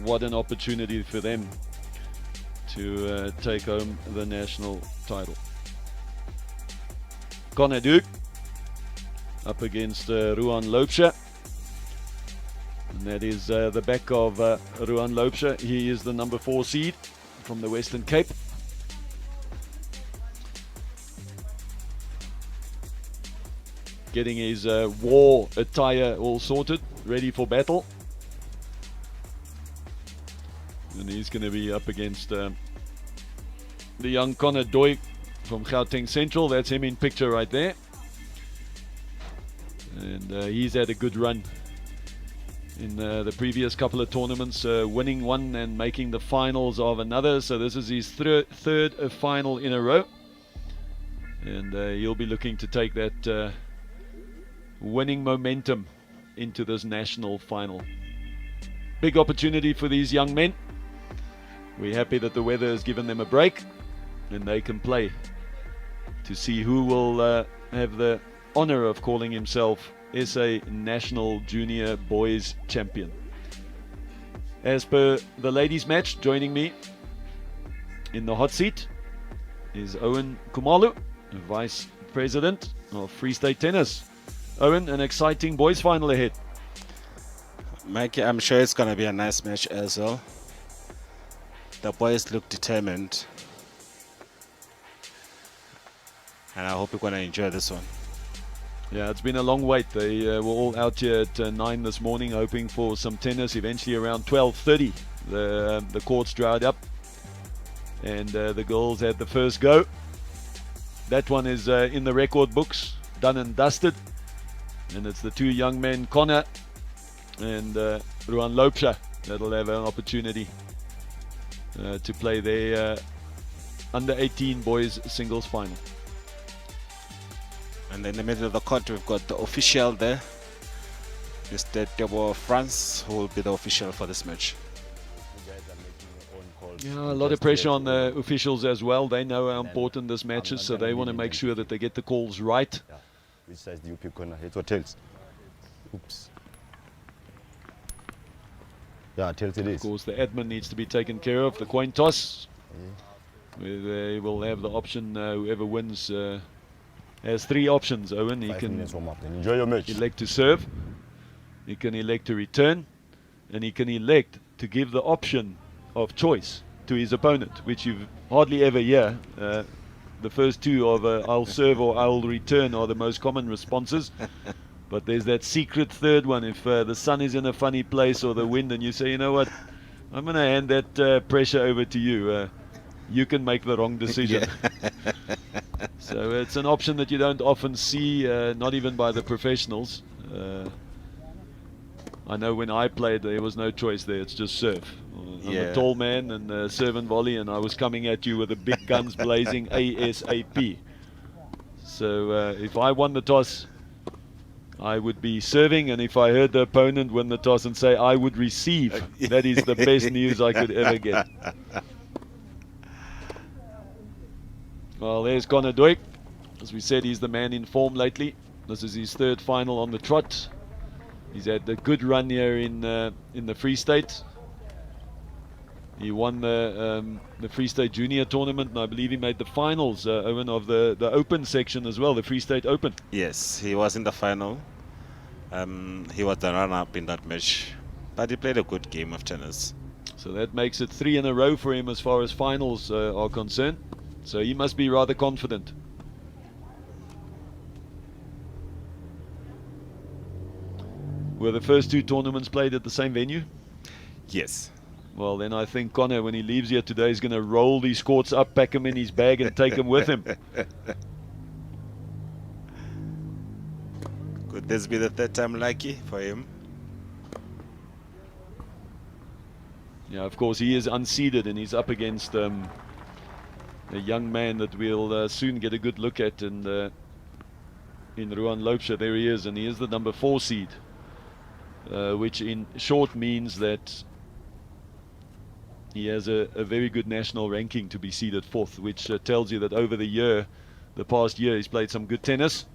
what an opportunity for them to take home the national title. Doig up against Ruan Loubser. And that is the back of Ruan Loubser. He is the number 4 seed from the Western Cape. Getting his war attire all sorted, ready for battle. And he's going to be up against the young Doig from Gauteng Central. That's him in picture right there. And he's had a good run in the previous couple of tournaments, winning one and making the finals of another. So this is his third final in a row. And he'll be looking to take that winning momentum into this national final. Big opportunity for these young men. We're happy that the weather has given them a break and they can play to see who will have the honor of calling himself SA National Junior Boys Champion. As per the ladies match, joining me in the hot seat is Owen Kumalu, Vice President of Free State Tennis. Owen, an exciting boys final ahead. Mikey, I'm sure it's going to be a nice match as well. The boys look determined. And I hope you're going to enjoy this one. Yeah, it's been a long wait. They were all out here at 9 this morning hoping for some tennis. Eventually around 12:30 the courts dried up and the girls had the first go. That one is in the record books, done and dusted. And it's the two young men, Connor and Ruan Loubser, that'll have an opportunity to play their under 18 boys singles final. And in the middle of the court, we've got the official there, Mr. Doig France, who will be the official for this match. Yeah, a lot of pressure on the officials as well. They know how important this match is, so they want to make sure that they get the calls right. Which size do you pick on? Heads or tails? Oops. Yeah, tails it is. Of course, the admin needs to be taken care of. The coin toss, where they will have the option, whoever wins has 3 options, Owen. He can enjoy your match. Elect to serve, he can elect to return, and he can elect to give the option of choice to his opponent, which you hardly ever hear. The first two of I'll serve or I'll return are the most common responses. But there's that secret third one. If the sun is in a funny place or the wind, and you say, you know what, I'm going to hand that pressure over to you. You can make the wrong decision. So it's an option that you don't often see, not even by the professionals. I know when I played, there was no choice there. It's just serve. I'm a tall man and serve and volley, and I was coming at you with the big guns blazing ASAP. So if I won the toss, I would be serving, and if I heard the opponent win the toss and say I would receive, that is the best news I could ever get. Well, there's Doig. As we said, he's the man in form lately. This is his 3rd final on the trot. He's had a good run here in the Free State. He won the Free State Junior tournament, and I believe he made the finals, Owen, of the Open section as well, the Free State Open. Yes, he was in the final. He was the runner-up in that match, but he played a good game of tennis. So that makes it 3 in a row for him as far as finals are concerned. So he must be rather confident. Were the first 2 tournaments played at the same venue? Yes. Well, then I think Connor, when he leaves here today, is going to roll these courts up, pack them in his bag, and take them with him. Could this be the 3rd time lucky for him? Yeah, of course, he is unseeded, and he's up against a young man that we'll soon get a good look at in Ruan Loubser. There he is, and he is the number 4 seed, which in short means that he has a very good national ranking to be seeded 4th, which tells you that over the past year, he's played some good tennis.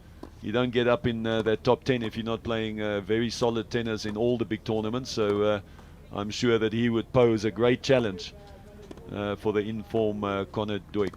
You don't get up in that top 10 if you're not playing very solid tennis in all the big tournaments. So I'm sure that he would pose a great challenge for the in-form Connor Doig.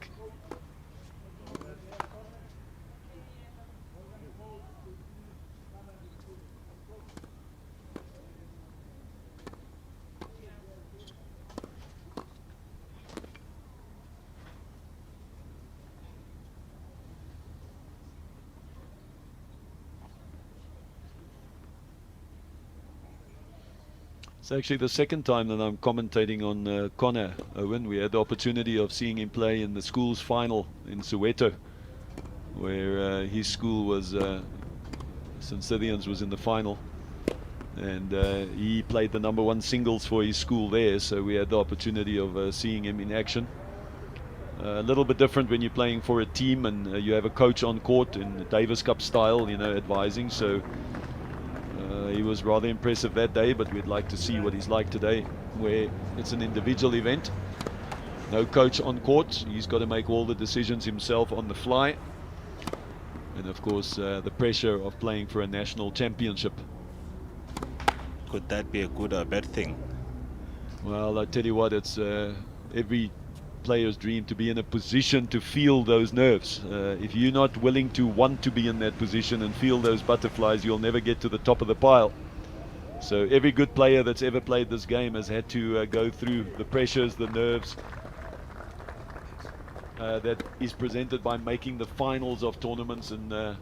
It's actually the second time that I'm commentating on Connor, Owen. We had the opportunity of seeing him play in the school's final in Soweto, where his school was, St. Scythians was in the final. And he played the #1 singles for his school there, so we had the opportunity of seeing him in action. A little bit different when you're playing for a team and you have a coach on court in the Davis Cup style, you know, advising. So he was rather impressive that day, but we'd like to see what he's like today, where it's an individual event. No coach on court. He's got to make all the decisions himself on the fly. And of course, the pressure of playing for a national championship. Could that be a good or a bad thing? Well, I tell you what, it's every player's dream to be in a position to feel those nerves. If you're not willing to want to be in that position and feel those butterflies, you'll never get to the top of the pile. So every good player that's ever played this game has had to go through the pressures, the nerves that is presented by making the finals of tournaments and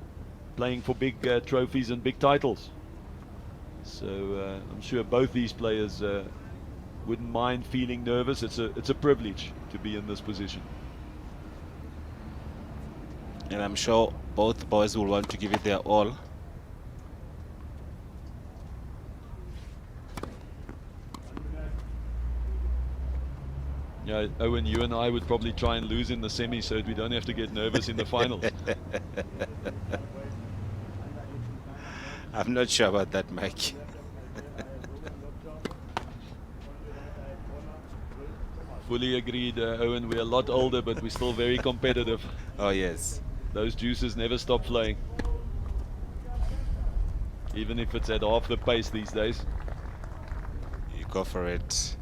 playing for big trophies and big titles. So I'm sure both these players wouldn't mind feeling nervous. It's a privilege to be in this position. And I'm sure both boys will want to give it their all. Yeah, Owen, you and I would probably try and lose in the semi so that we don't have to get nervous in the finals. I'm not sure about that, Mike. Fully agreed, Owen. We're a lot older, but we're still very competitive. Oh, yes. Those juices never stop flowing. Even if it's at half the pace these days. You go for it.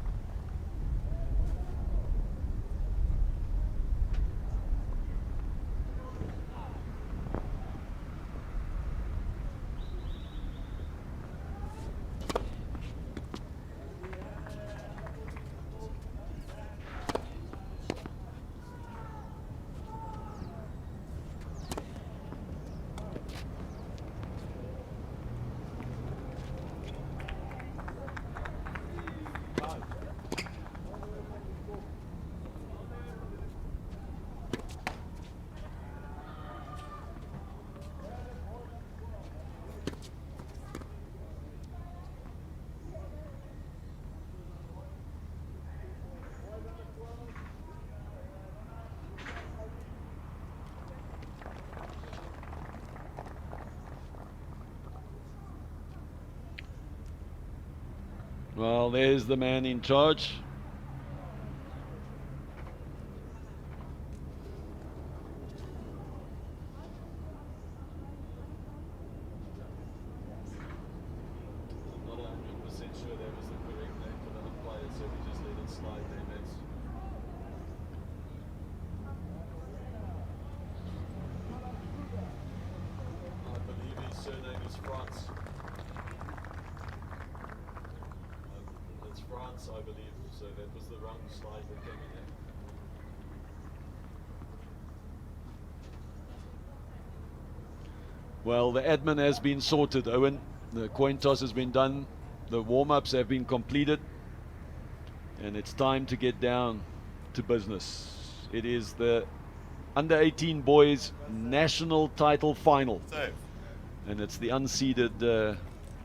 Well, there's the man in charge. I'm not 100% sure that was the correct name for the umpire, so we just let it slide there, Max. I believe his surname is France. It's France, I believe, so that was the wrong slide that came in there. Well, the admin has been sorted, Owen. The coin toss has been done. The warm-ups have been completed. And it's time to get down to business. It is the under-18 boys national title final. And it's the unseeded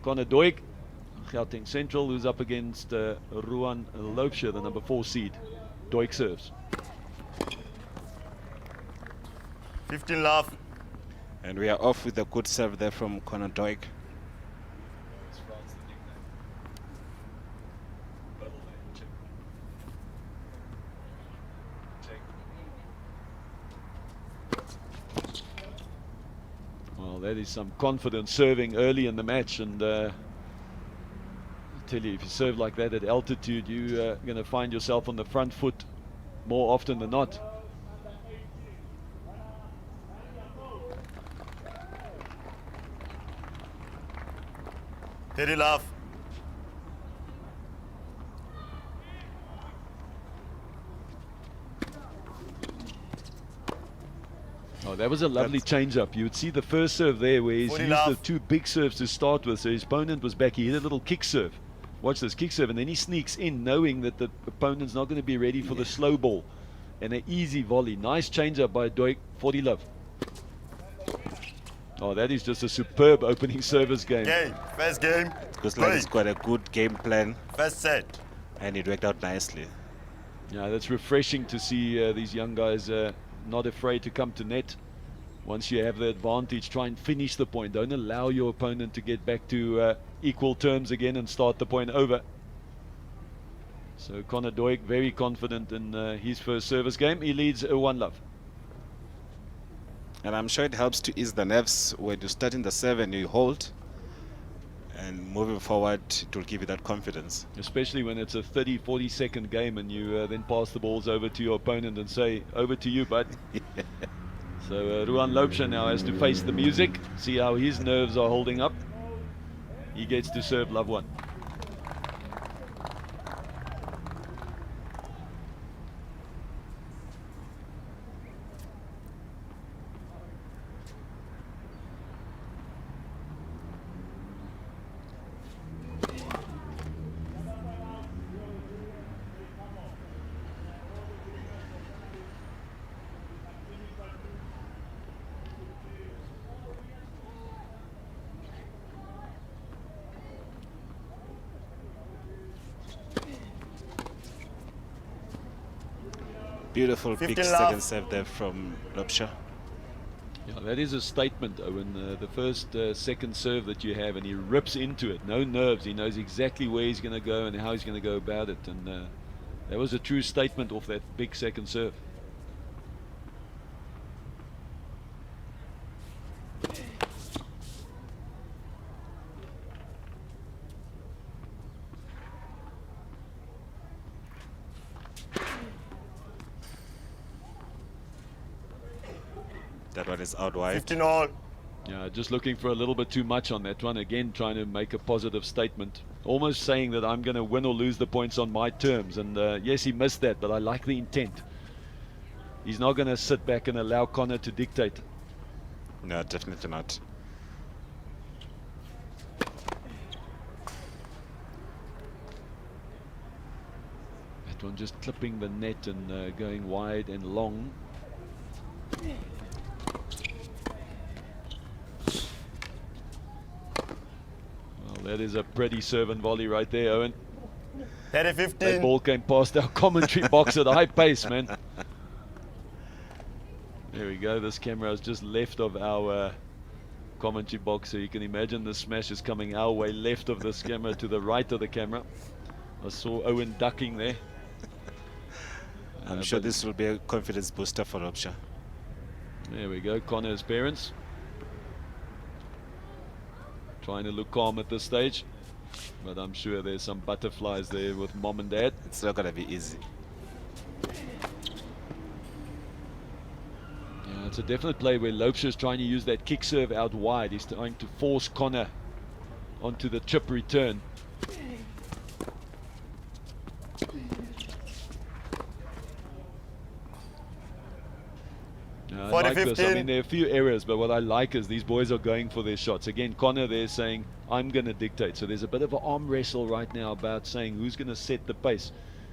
Connor Doig, Gauteng Central, who's up against Ruan Loubser, the #4 seed. Doig serves. 15 love. And we are off with a good serve there from Connor Doig. Well, that is some confident serving early in the match, and I tell tell you, if you serve like that at altitude, you're going to find yourself on the front foot more often than not. Hit it, love. Oh, that was a lovely change-up. You would see the first serve there where he's 40 used the love. 2 big serves to start with. So his opponent was back. He hit a little kick serve. Watch this kick serve, and then he sneaks in knowing that the opponent's not going to be ready for the slow ball. And an easy volley. Nice change-up by Doig. 40 love. Oh, that is just a superb opening service game. Game. First game. Looks like he's got a good game plan, First set. and it worked out nicely. Yeah, that's refreshing to see these young guys not afraid to come to net. Once you have the advantage, try and finish the point. Don't allow your opponent to get back to equal terms again and start the point over. So Conor Doig very confident in his first service game. He leads 1 love. And I'm sure it helps to ease the nerves when you start in the 7, you hold, and moving forward, it will give you that confidence. Especially when it's a 30-40 second game and you then pass the balls over to your opponent and say, over to you, bud. So Ruan Loubser now has to face the music, see how his nerves are holding up. He gets to serve love 1. Beautiful 15 big love. second serve there from Loubser. Yeah, that is a statement, Owen. The first second serve that you have, and he rips into it. No nerves. He knows exactly where he's going to go and how he's going to go about it. And that was a true statement off that big second serve. That one is out wide. 15 all. Yeah, just looking for a little bit too much on that one. Again, trying to make a positive statement. Almost saying that I'm going to win or lose the points on my terms. And yes, he missed that, but I like the intent. He's not going to sit back and allow Conor to dictate. No, definitely not. That one just clipping the net and going wide and long. That is a pretty serve and volley right there, Owen. 30 That 15. ball came past our commentary box at a high pace, man. There we go. This camera is just left of our commentary box, so you can imagine the smash is coming our way, left of this camera to the right of the camera. I saw Owen ducking there. I'm sure but this will be a confidence booster for Loubser. there we go. Conor's parents trying to look calm at this stage, but I'm sure there's some butterflies there with mom and dad. It's not going to be easy. Yeah, it's a definite play where Loubser is trying to use that kick serve out wide. He's trying to force Conor onto the chip return. I 40, like this. I 15. mean, there are a few errors, but what I like is these boys are going for their shots. Again, Conor there saying, I'm going to dictate. So there's a bit of an arm wrestle right now about saying who's going to set the pace.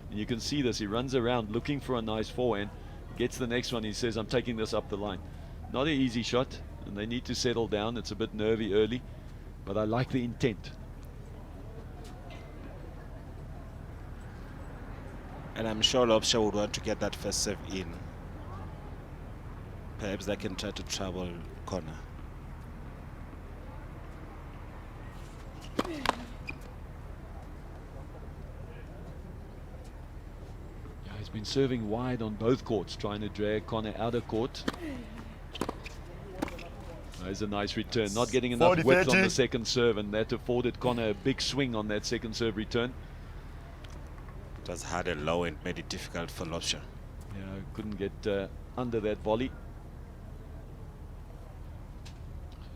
And you can see this. He runs around looking for a nice forehand. Gets the next one. He says, I'm taking this up the line. Not an easy shot, and they need to settle down. It's a bit nervy early, but I like the intent. And I'm sure Loubser would want to get that first serve in. Perhaps they can try to trouble Conor. Yeah, he's been serving wide on both courts, trying to drag Conor out of court. There's a nice return. Not getting enough width on 40-30. the second serve, and that afforded Connor a big swing on that second serve return. It was hard and low and made it difficult for Lobsher. Yeah, couldn't get under that volley.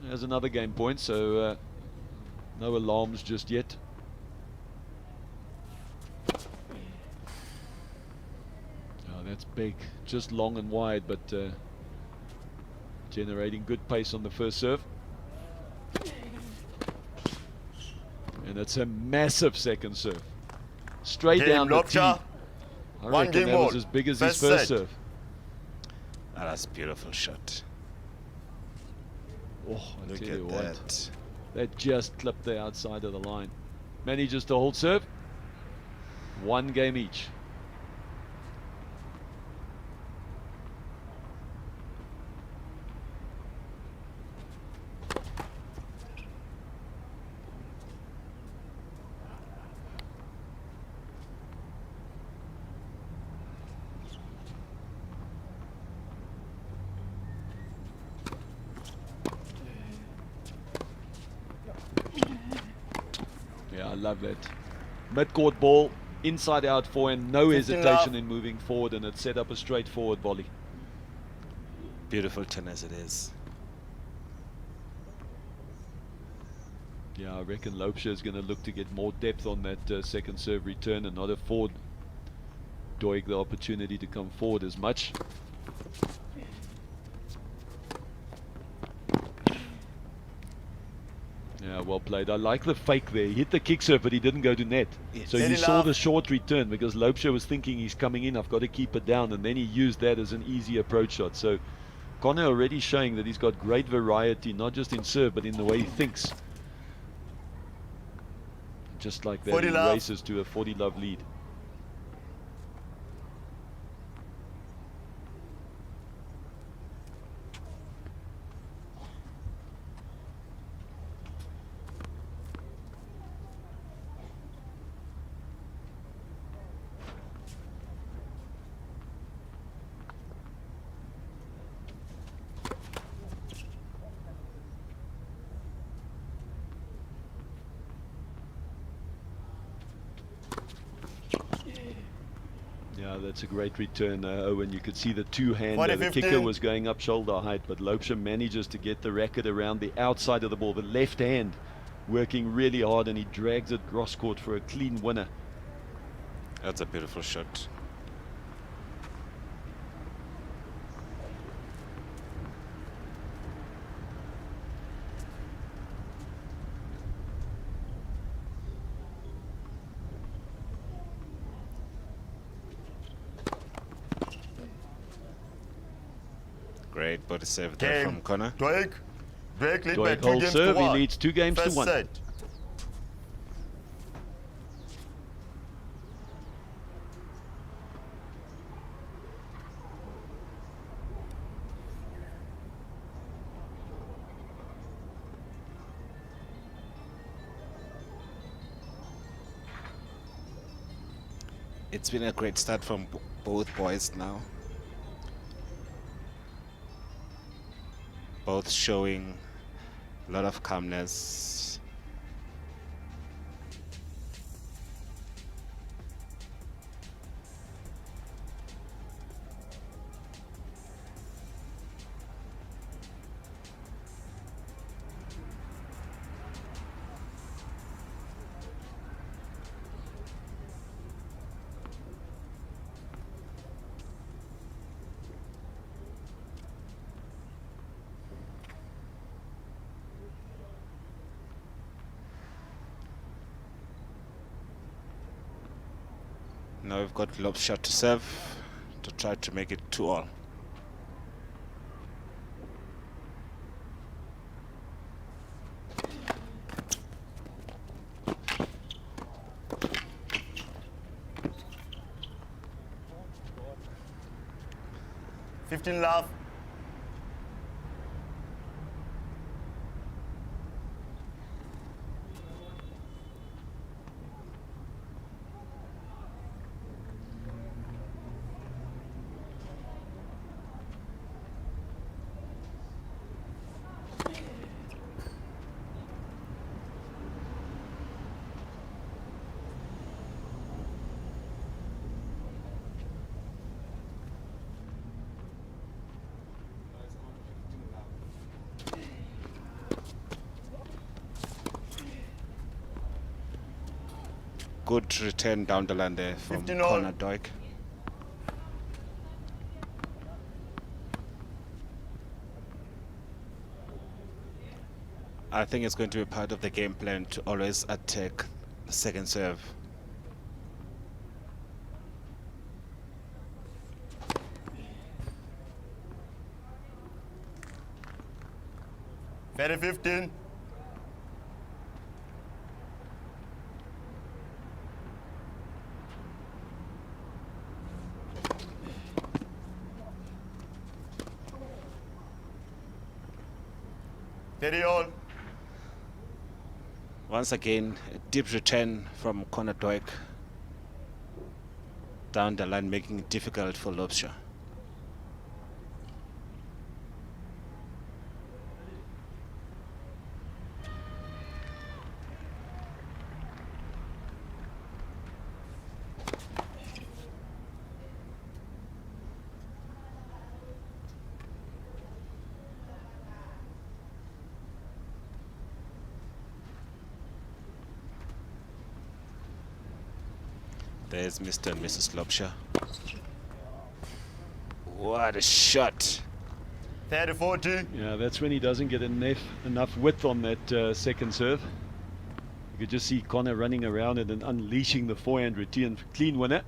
There's another game point, so no alarms just yet. Oh, that's big, just long and wide, but generating good pace on the first serve. And it's a massive second serve. Straight Game down the tee. Lobsher. I One reckon game that was all. as big as First his first set. serve. That's a beautiful shot. Oh, I Look tell you at what. that. That just clipped the outside of the line. Manages to hold serve. One game each. Yeah, I love that. Mid-court ball, inside out forehand, no 15 hesitation love. in moving forward, and it set up a straightforward volley. Beautiful turn as it is. Yeah, I reckon Lobsher is going to look to get more depth on that second serve return and not afford Doig the opportunity to come forward as much. Yeah, well played. I like the fake there. He hit the kick serve, but he didn't go to net. Yes. So you Very saw love. the short return because Lobsher was thinking he's coming in, I've got to keep it down, and then he used that as an easy approach shot. So Connor already showing that he's got great variety, not just in serve, but in the way he thinks. Just like that, 40 he love. races to a 40 love lead. Yeah, that's a great return, Owen. You could see the two-hander. The 40-50. kicker was going up shoulder height, but Lobsher manages to get the racket around the outside of the ball. The left hand working really hard, and he drags it cross court for a clean winner. That's a beautiful shot. Great body save there Game. from Connor. Doig. Doig lead by Doig 2 holds games serve. to He 1. leads 2 games First to 1. set. It's been a great start from both boys now. Both showing a lot of calmness. Now we've got Lobsher to serve to try to make it 2-all. Fifteen love. Good return down the line there from 15 all. Connor Doig. I think it's going to be part of the game plan to always attack the second serve. Very 15. Very all. Once again, a deep return from Connor Doig down the line, making it difficult for Lobsher. There's Mr. and Mrs. Lobsher. What a shot! 30 40. Yeah, that's when he doesn't get enough width on that second serve. You could just see Connor running around it and unleashing the forehand routine. Clean winner.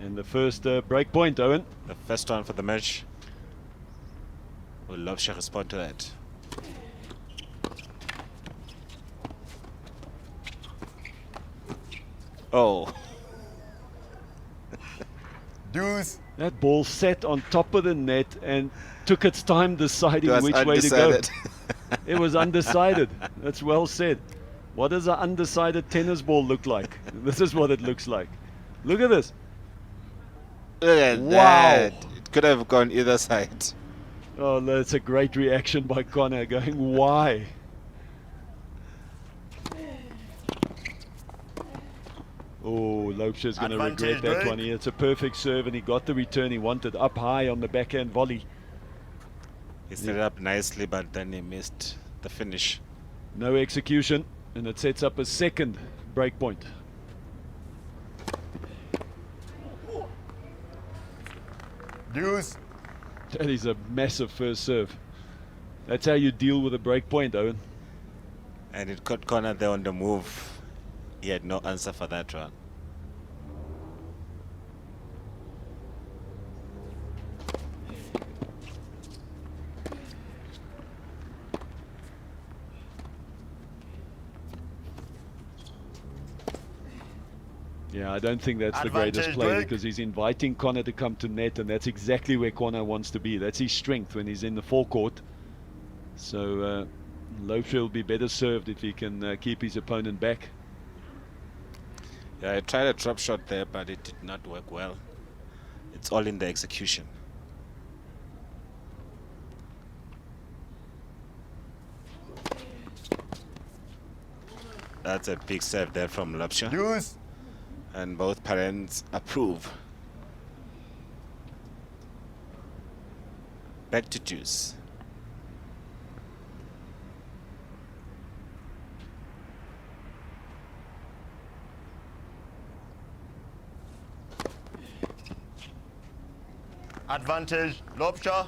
And the first break point, Owen. The first one for the match. Will Lobsher respond to that? Oh, Deuce. That ball sat on top of the net and took its time deciding It was which way to go. undecided. It was undecided. That's well said. What does an undecided tennis ball look like? This is what it looks like. Look at this. Look at Wow. that. It could have gone either side. Oh, that's a great reaction by Connor, going, why? Oh, Lobsher's going to regret Advantage, that Doig. one here. It's a perfect serve, and he got the return he wanted up high on the backhand volley. He set it up nicely, but then he missed the finish. No execution, and it sets up a second break point. Deuce. That is a massive first serve. That's how you deal with a break point, Owen. And it caught Connor there on the move. He had no answer for that one. Yeah, I don't think that's the greatest Advantage, play Doig. because he's inviting Connor to come to net, and that's exactly where Connor wants to be. That's his strength when he's in the forecourt. So Lobsher will be better served if he can keep his opponent back. Yeah, I tried a drop shot there, but it did not work well. It's all in the execution. That's a big serve there from Lobsher. Deuce. And both parents approve. Back to deuce. Advantage. Lobsher.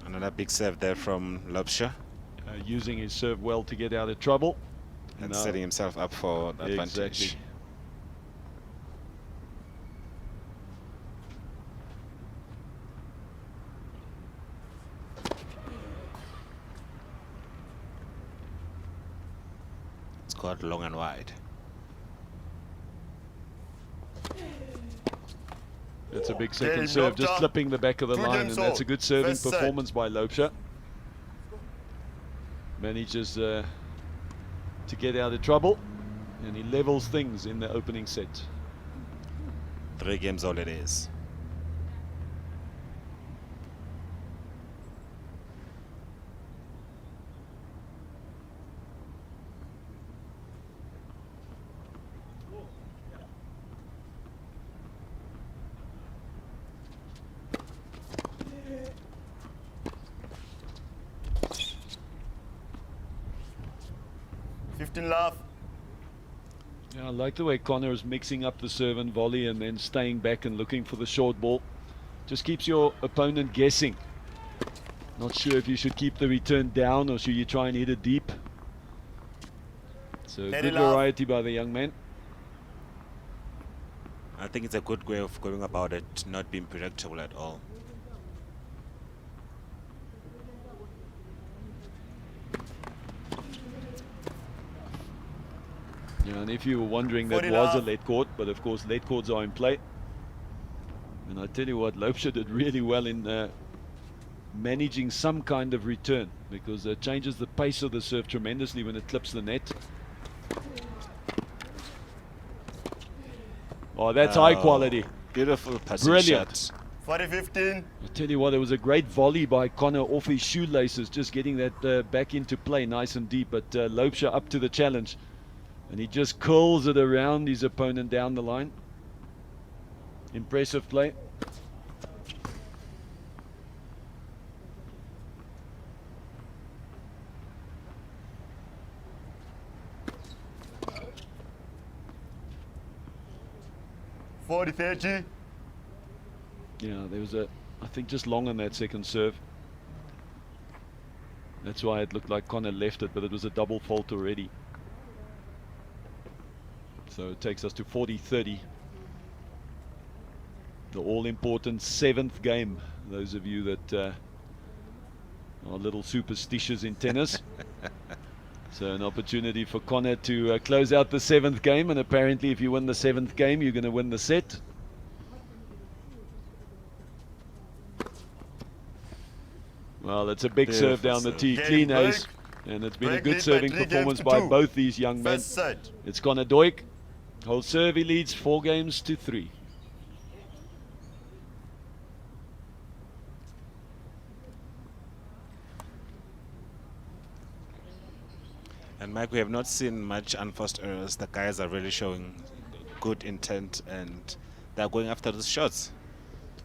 Another big serve there from Lobsher. Using his serve well to get out of trouble. And No. setting himself up for the advantage. Exactly. It's caught long and wide. That's a big Okay, second serve, just Lobsher. clipping the back of the Two line, games and that's all. a good serving First set. performance by Lobsher. Manages to get out of trouble, and he levels things in the opening set. 3 games all it is. Fifteen love. Yeah, I like the way Connor is mixing up the serve and volley and then staying back and looking for the short ball. Just keeps your opponent guessing. Not sure if you should keep the return down or should you try and hit it deep. So Let good it out. variety by the young man. I think it's a good way of going about it, not being predictable at all. Yeah, and if you were wondering, that 40 was a love. lead court, but of course lead courts are in play. And I tell you what, Lopsha did really well in managing some kind of return, because it changes the pace of the serve tremendously when it clips the net. Oh, that's high quality. Beautiful passing Brilliant. shot. 40-15. I tell you what, it was a great volley by Connor off his shoelaces, just getting that back into play nice and deep. But Lopsha up to the challenge, and he just curls it around his opponent down the line. Impressive play. $40-30. Yeah, there was I think just long on that second serve. That's why it looked like Connor left it, but it was a double fault already. So it takes us to 40-30. The all-important 7th game. Those of you that are a little superstitious in tennis. So an opportunity for Connor to close out the 7th game, and apparently if you win the 7th game, you're going to win the set. Well, it's a big serve down the tee, Game clean ace, break. and it's been a Break good lead by serving 3 games performance to by 2. both these young men. First set. It's Connor Doig. Whole serve, he leads 4 games to 3. And Mike, we have not seen much unforced errors. The guys are really showing good intent and they're going after the shots.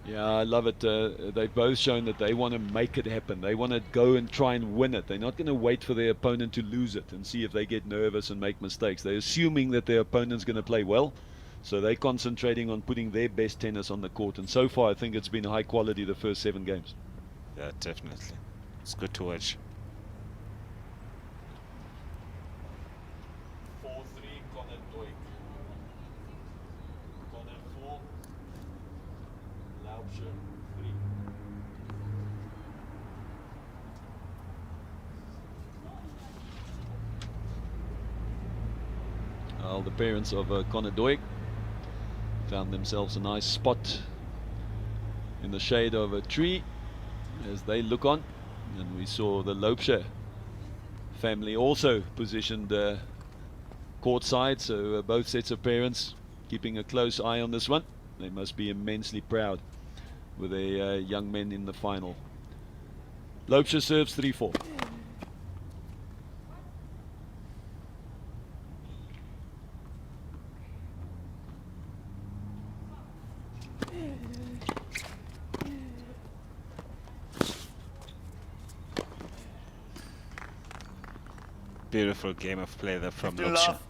Yeah, I love it. They've both shown that they want to make it happen. They want to go and try and win it. They're not going to wait for their opponent to lose it and see if they get nervous and make mistakes. They're assuming that their opponent's going to play well. So they're concentrating on putting their best tennis on the court. And so far, I think it's been high quality the first 7 games. Yeah, definitely. It's good to watch. 4-3, Connor Doig. Connor 4, Laubscher 3. Well, the parents of Connor Doig found themselves a nice spot in the shade of a tree as they look on, and we saw the Laubscher family also positioned courtside, so both sets of parents keeping a close eye on this one. They must be immensely proud with their young men in the final. Laubscher serves 3-4. Beautiful game of play there from 50 Lopsha. love.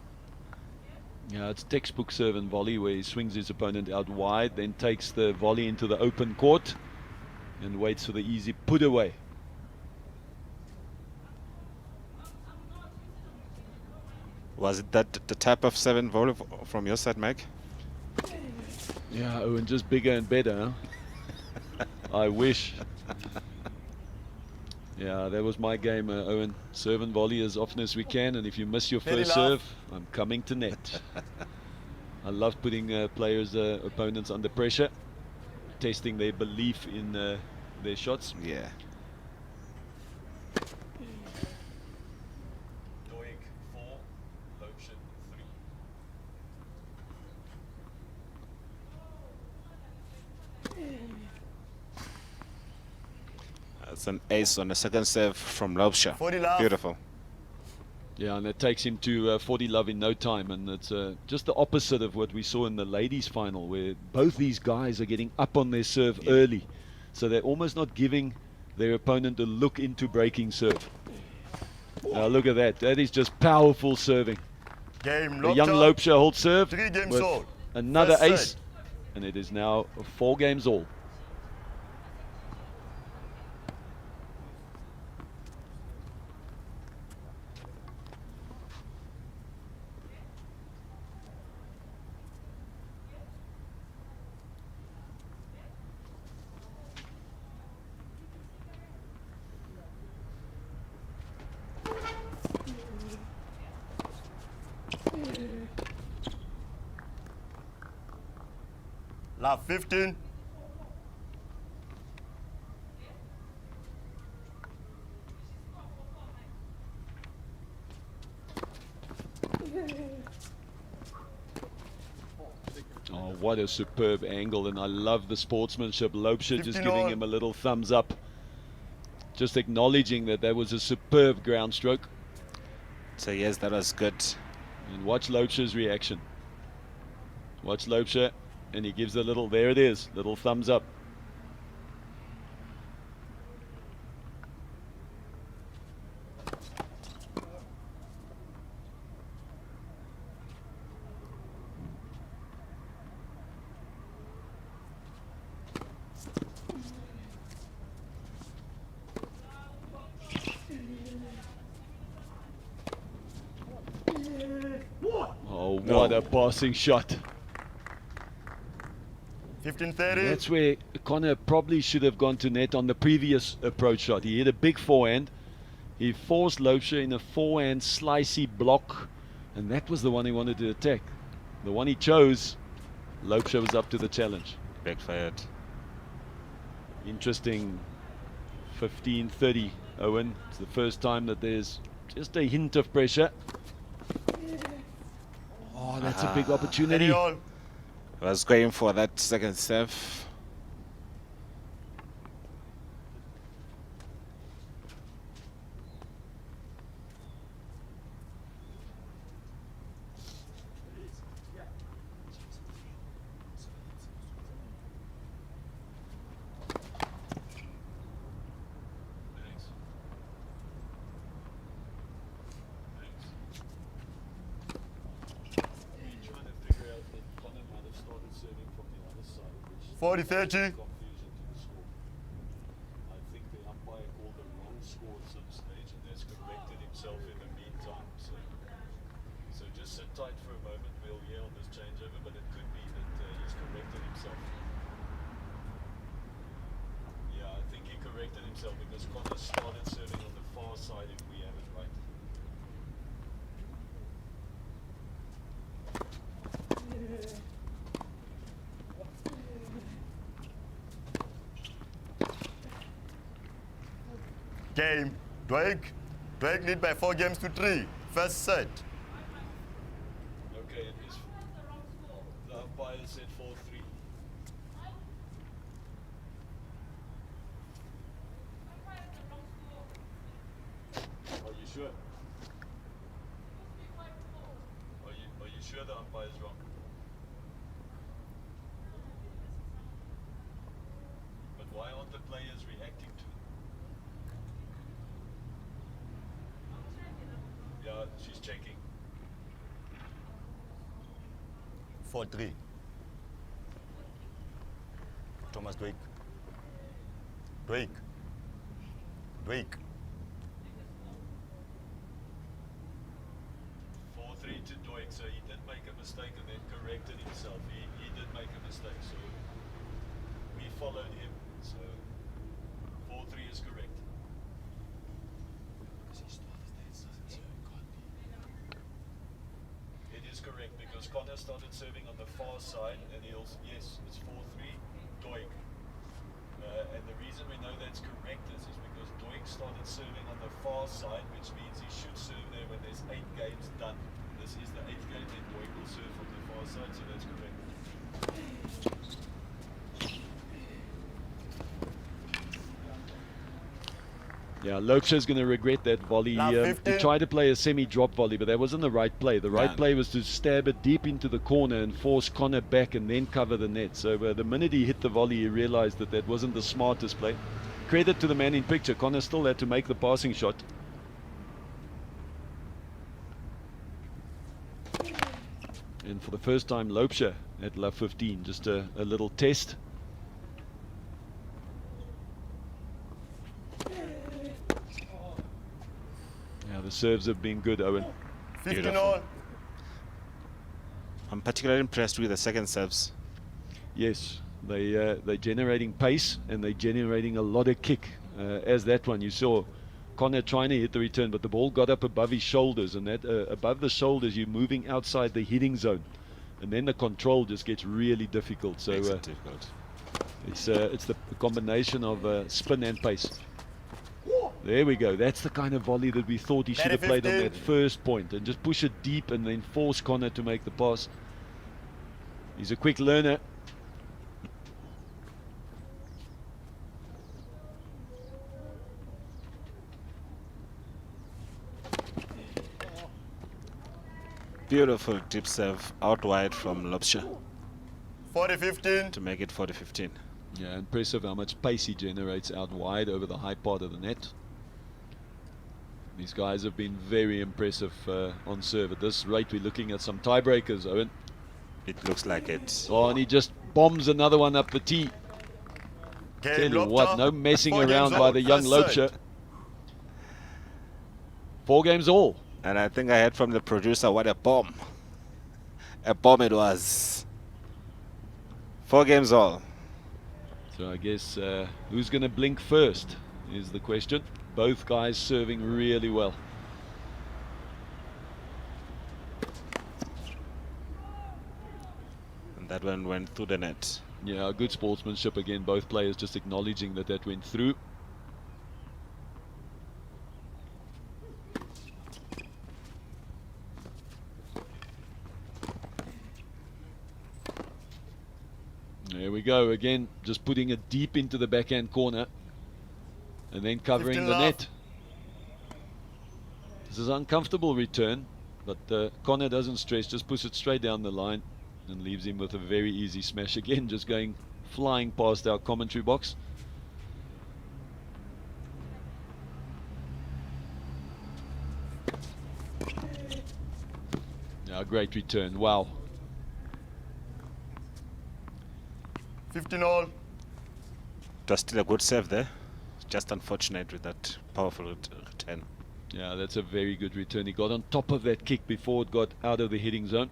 Yeah, it's textbook serve and volley where he swings his opponent out wide, then takes the volley into the open court and waits for the easy put away. Was it that the type of 7 volley from your side, Mike? Yeah, Owen, just bigger and better, huh? I wish. Yeah, that was my game, Owen. Serve and volley as often as we can, and if you miss your Very first love. serve, I'm coming to net. I love putting players, opponents under pressure, testing their belief in their shots. Yeah. Doig 4, Laubscher 3. That's an ace on the second serve from Lopsha. 40 love. Beautiful. Yeah, and that takes him to 40 love in no time, and it's just the opposite of what we saw in the ladies' final, where both these guys are getting up on their serve early, so they're almost not giving their opponent a look into breaking serve. Now look at that. That is just powerful serving. Game The young Lobster. Lopesha holds serve 3 games with all. another First ace, set. and it is now 4 games all. Lap 15. Oh, what a superb angle, and I love the sportsmanship. Lopesha just 15 giving all. him a little thumbs up, just acknowledging that that was a superb ground stroke. So yes, that was good. And watch Lopesha's reaction. Watch Lopesha, and he gives a little, there it is, little thumbs up. Oh, what a passing shot. 15-30. That's where Connor probably should have gone to net on the previous approach shot. He hit a big forehand. He forced Lopesha in a forehand slicey block, and that was the one he wanted to attack. The one he chose, Lopesha was up to the challenge. Backfired. Interesting 15-30, Owen. It's the first time that there's just a hint of pressure. Oh, that's a big opportunity. 30 all. I was going for that second serve. Trying to figure out that Connor might have started serving from the other side, which 40-30. confusion to the score. I think the umpire called the wrong score at some stage and has corrected himself in the meantime. So just sit tight for a moment. We'll hear on this changeover, but it could be that he's corrected himself. Yeah, I think he corrected himself because Connor started serving on the far side if we have it right. Game Doig. Doig lead by 4 games to 3. First set. Okay, it is. The umpire said 4-3. Are you sure? Are you sure the umpire is wrong? But why aren't the players reacting to it? Yeah, she's checking. 4-3. Thomas Doig. Doig. Doig. 4-3 to Doig, so he did make a mistake and then corrected himself. He did make a mistake, so we followed him. So 4-3 is correct. It is correct because Connor started serving on the far side and he'll, yes, it's 4-3, Doig. And the reason we know that's correct is because Doig started serving on the far side, which means he should serve there when there's 8 games done. This is the 8th game, then Doig will serve from the far side, so that's correct. Yeah, Lopesha's going to regret that volley. Lap He 15. tried to play a semi-drop volley, but that wasn't the right play. The right Yeah. play was to stab it deep into the corner and force Connor back and then cover the net. So the minute he hit the volley, he realized that that wasn't the smartest play. Credit to the man in picture. Connor still had to make the passing shot. And for the first time, Lopesha at love 15, just a little test. Yeah, the serves have been good, Owen. 15 Beautiful. all. I'm particularly impressed with the second serves. Yes, they're generating pace and they're generating a lot of kick. As that one, you saw Connor trying to hit the return, but the ball got up above his shoulders, and that above the shoulders, you're moving outside the hitting zone, and then the control just gets really difficult. So Makes it difficult. it's the combination of spin and pace. There we go. That's the kind of volley that we thought he should have played on that first point, and just push it deep and then force Connor to make the pass. He's a quick learner. Beautiful deep serve out wide from Lopesha 40-15. to make it 40-15. Yeah, impressive how much pace he generates out wide over the high part of the net. These guys have been very impressive on serve. At this rate, we're looking at some tiebreakers, Owen. It looks like it. Oh, and he just bombs another one up the tee. Game Tell you locked what, up. no messing 4 games around by all, the young first Lopesha. set. 4 games all. And I think I heard from the producer what a bomb. A bomb it was. 4 games all. So I guess who's going to blink first is the question. Both guys serving really well. And that one went through the net. Yeah, good sportsmanship again. Both players just acknowledging that that went through. There we go again, just putting it deep into the backhand corner and then covering 15 the love. net. This is uncomfortable return, but Connor doesn't stress, just puts it straight down the line and leaves him with a very easy smash again, just going flying past our commentary box. Yeah, great return, wow. 15 all. It was still a good serve there. Just unfortunate with that powerful return. Yeah, that's a very good return. He got on top of that kick before it got out of the hitting zone.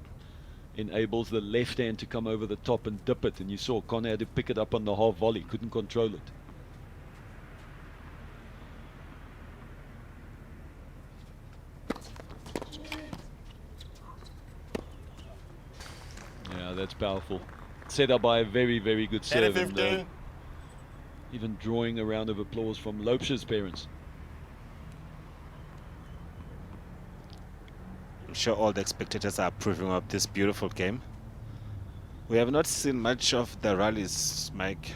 Enables the left hand to come over the top and dip it. And you saw Connor had to pick it up on the half volley. Couldn't control it. Yeah, that's powerful. Set up by a very, very good serve. And, 10-15. even drawing a round of applause from Lopesha's parents. I'm sure all the spectators are approving of this beautiful game. We have not seen much of the rallies, Mike.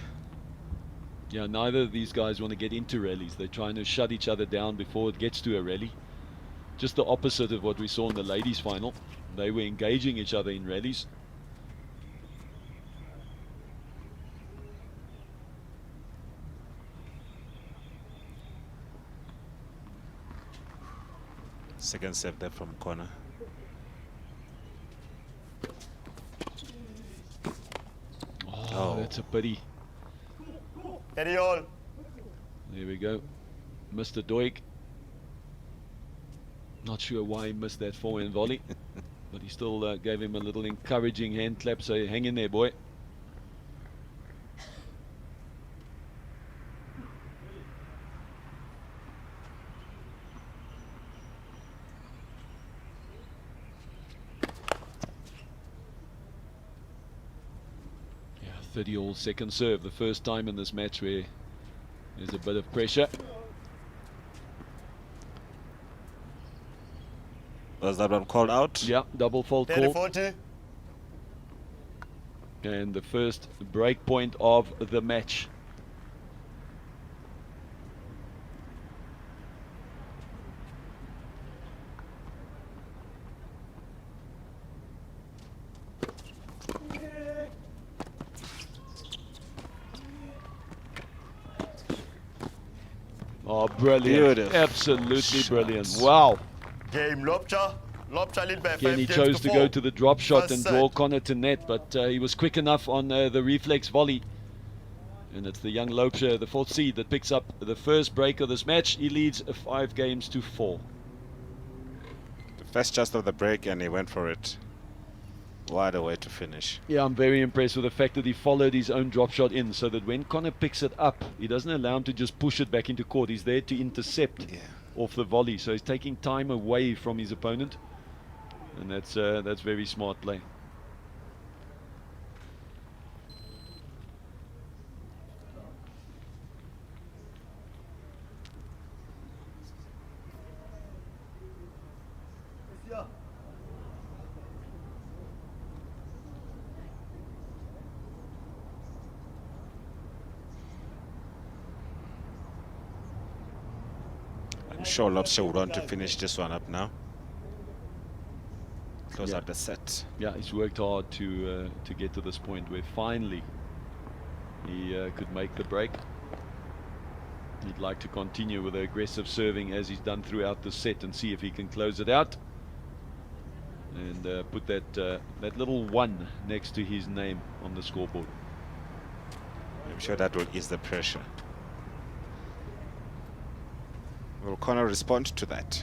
Yeah, neither of these guys want to get into rallies. They're trying to shut each other down before it gets to a rally. Just the opposite of what we saw in the ladies' final. They were engaging each other in rallies. Second serve there from corner. Oh, that's a pity. 30 all. There we go. Mr. Doig. Not sure why he missed that forehand volley. But he still gave him a little encouraging hand clap. So hang in there, boy. Yeah, 30 all second serve. The first time in this match where there's a bit of pressure. Was that one called out? Yeah, double fault call. 30-40. And the first break point of the match. Oh, brilliant. Beautiful Absolutely shot. brilliant. Wow. Game Lopcha Lobster lead by Again, 5 he games chose to go 4. to the drop shot First and set. draw Connor to net, but he was quick enough on the reflex volley. And it's the young Lopesha, the 4th seed, that picks up the first break of this match. He leads 5 games to 4. The first just of the break, and he went for it. What a way to finish. Yeah, I'm very impressed with the fact that he followed his own drop shot in, so that when Connor picks it up, he doesn't allow him to just push it back into court. He's there to intercept off the volley, so he's taking time away from his opponent, and that's very smart play. I'm sure Lobster would want to finish this one up now. Close Yeah. out the set. Yeah, he's worked hard to get to this point where finally he could make the break. He'd like to continue with the aggressive serving as he's done throughout the set and see if he can close it out and put that little 1 next to his name on the scoreboard. I'm sure that will ease the pressure. Will Connor respond to that?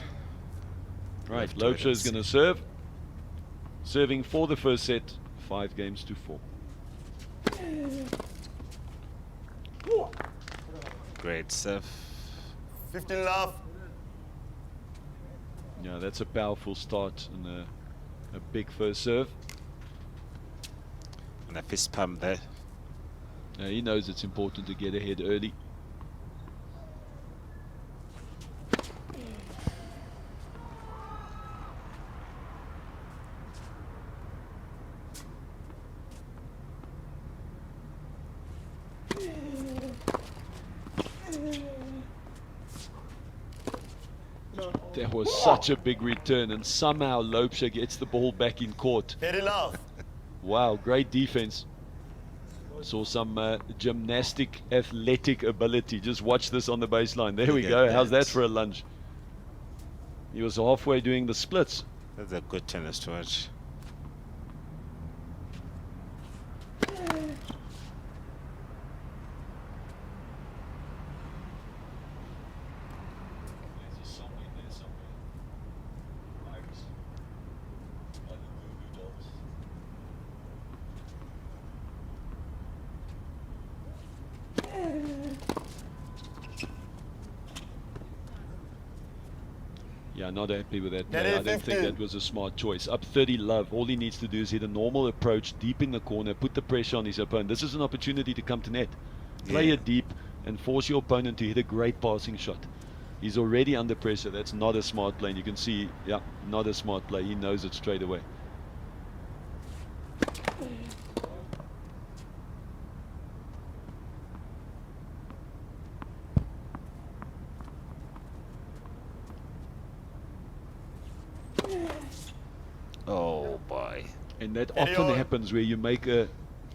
Right, Left to it Lopesha and is going see. to serve. Serving for the first set, 5 games to 4. Great serve. 15 love. Yeah, that's a powerful start and a big first serve. And a fist pump there. He knows it's important to get ahead early. That was such a big return, and somehow Lopesha gets the ball back in court. Very love. Wow, great defense. Saw some gymnastic, athletic ability. Just watch this on the baseline. There we Look go. at How's that. that for a lunge? He was halfway doing the splits. That's a good tennis to watch. Yeah, not happy with that That play. is I don't think 15. that was a smart choice. Up 30 love. All he needs to do is hit a normal approach deep in the corner, put the pressure on his opponent. This is an opportunity to come to net. Play Yeah. it deep and force your opponent to hit a great passing shot. He's already under pressure. That's not a smart play. And you can see, yeah, not a smart play. He knows it straight away. Oh boy. And that Carry often on. happens where you make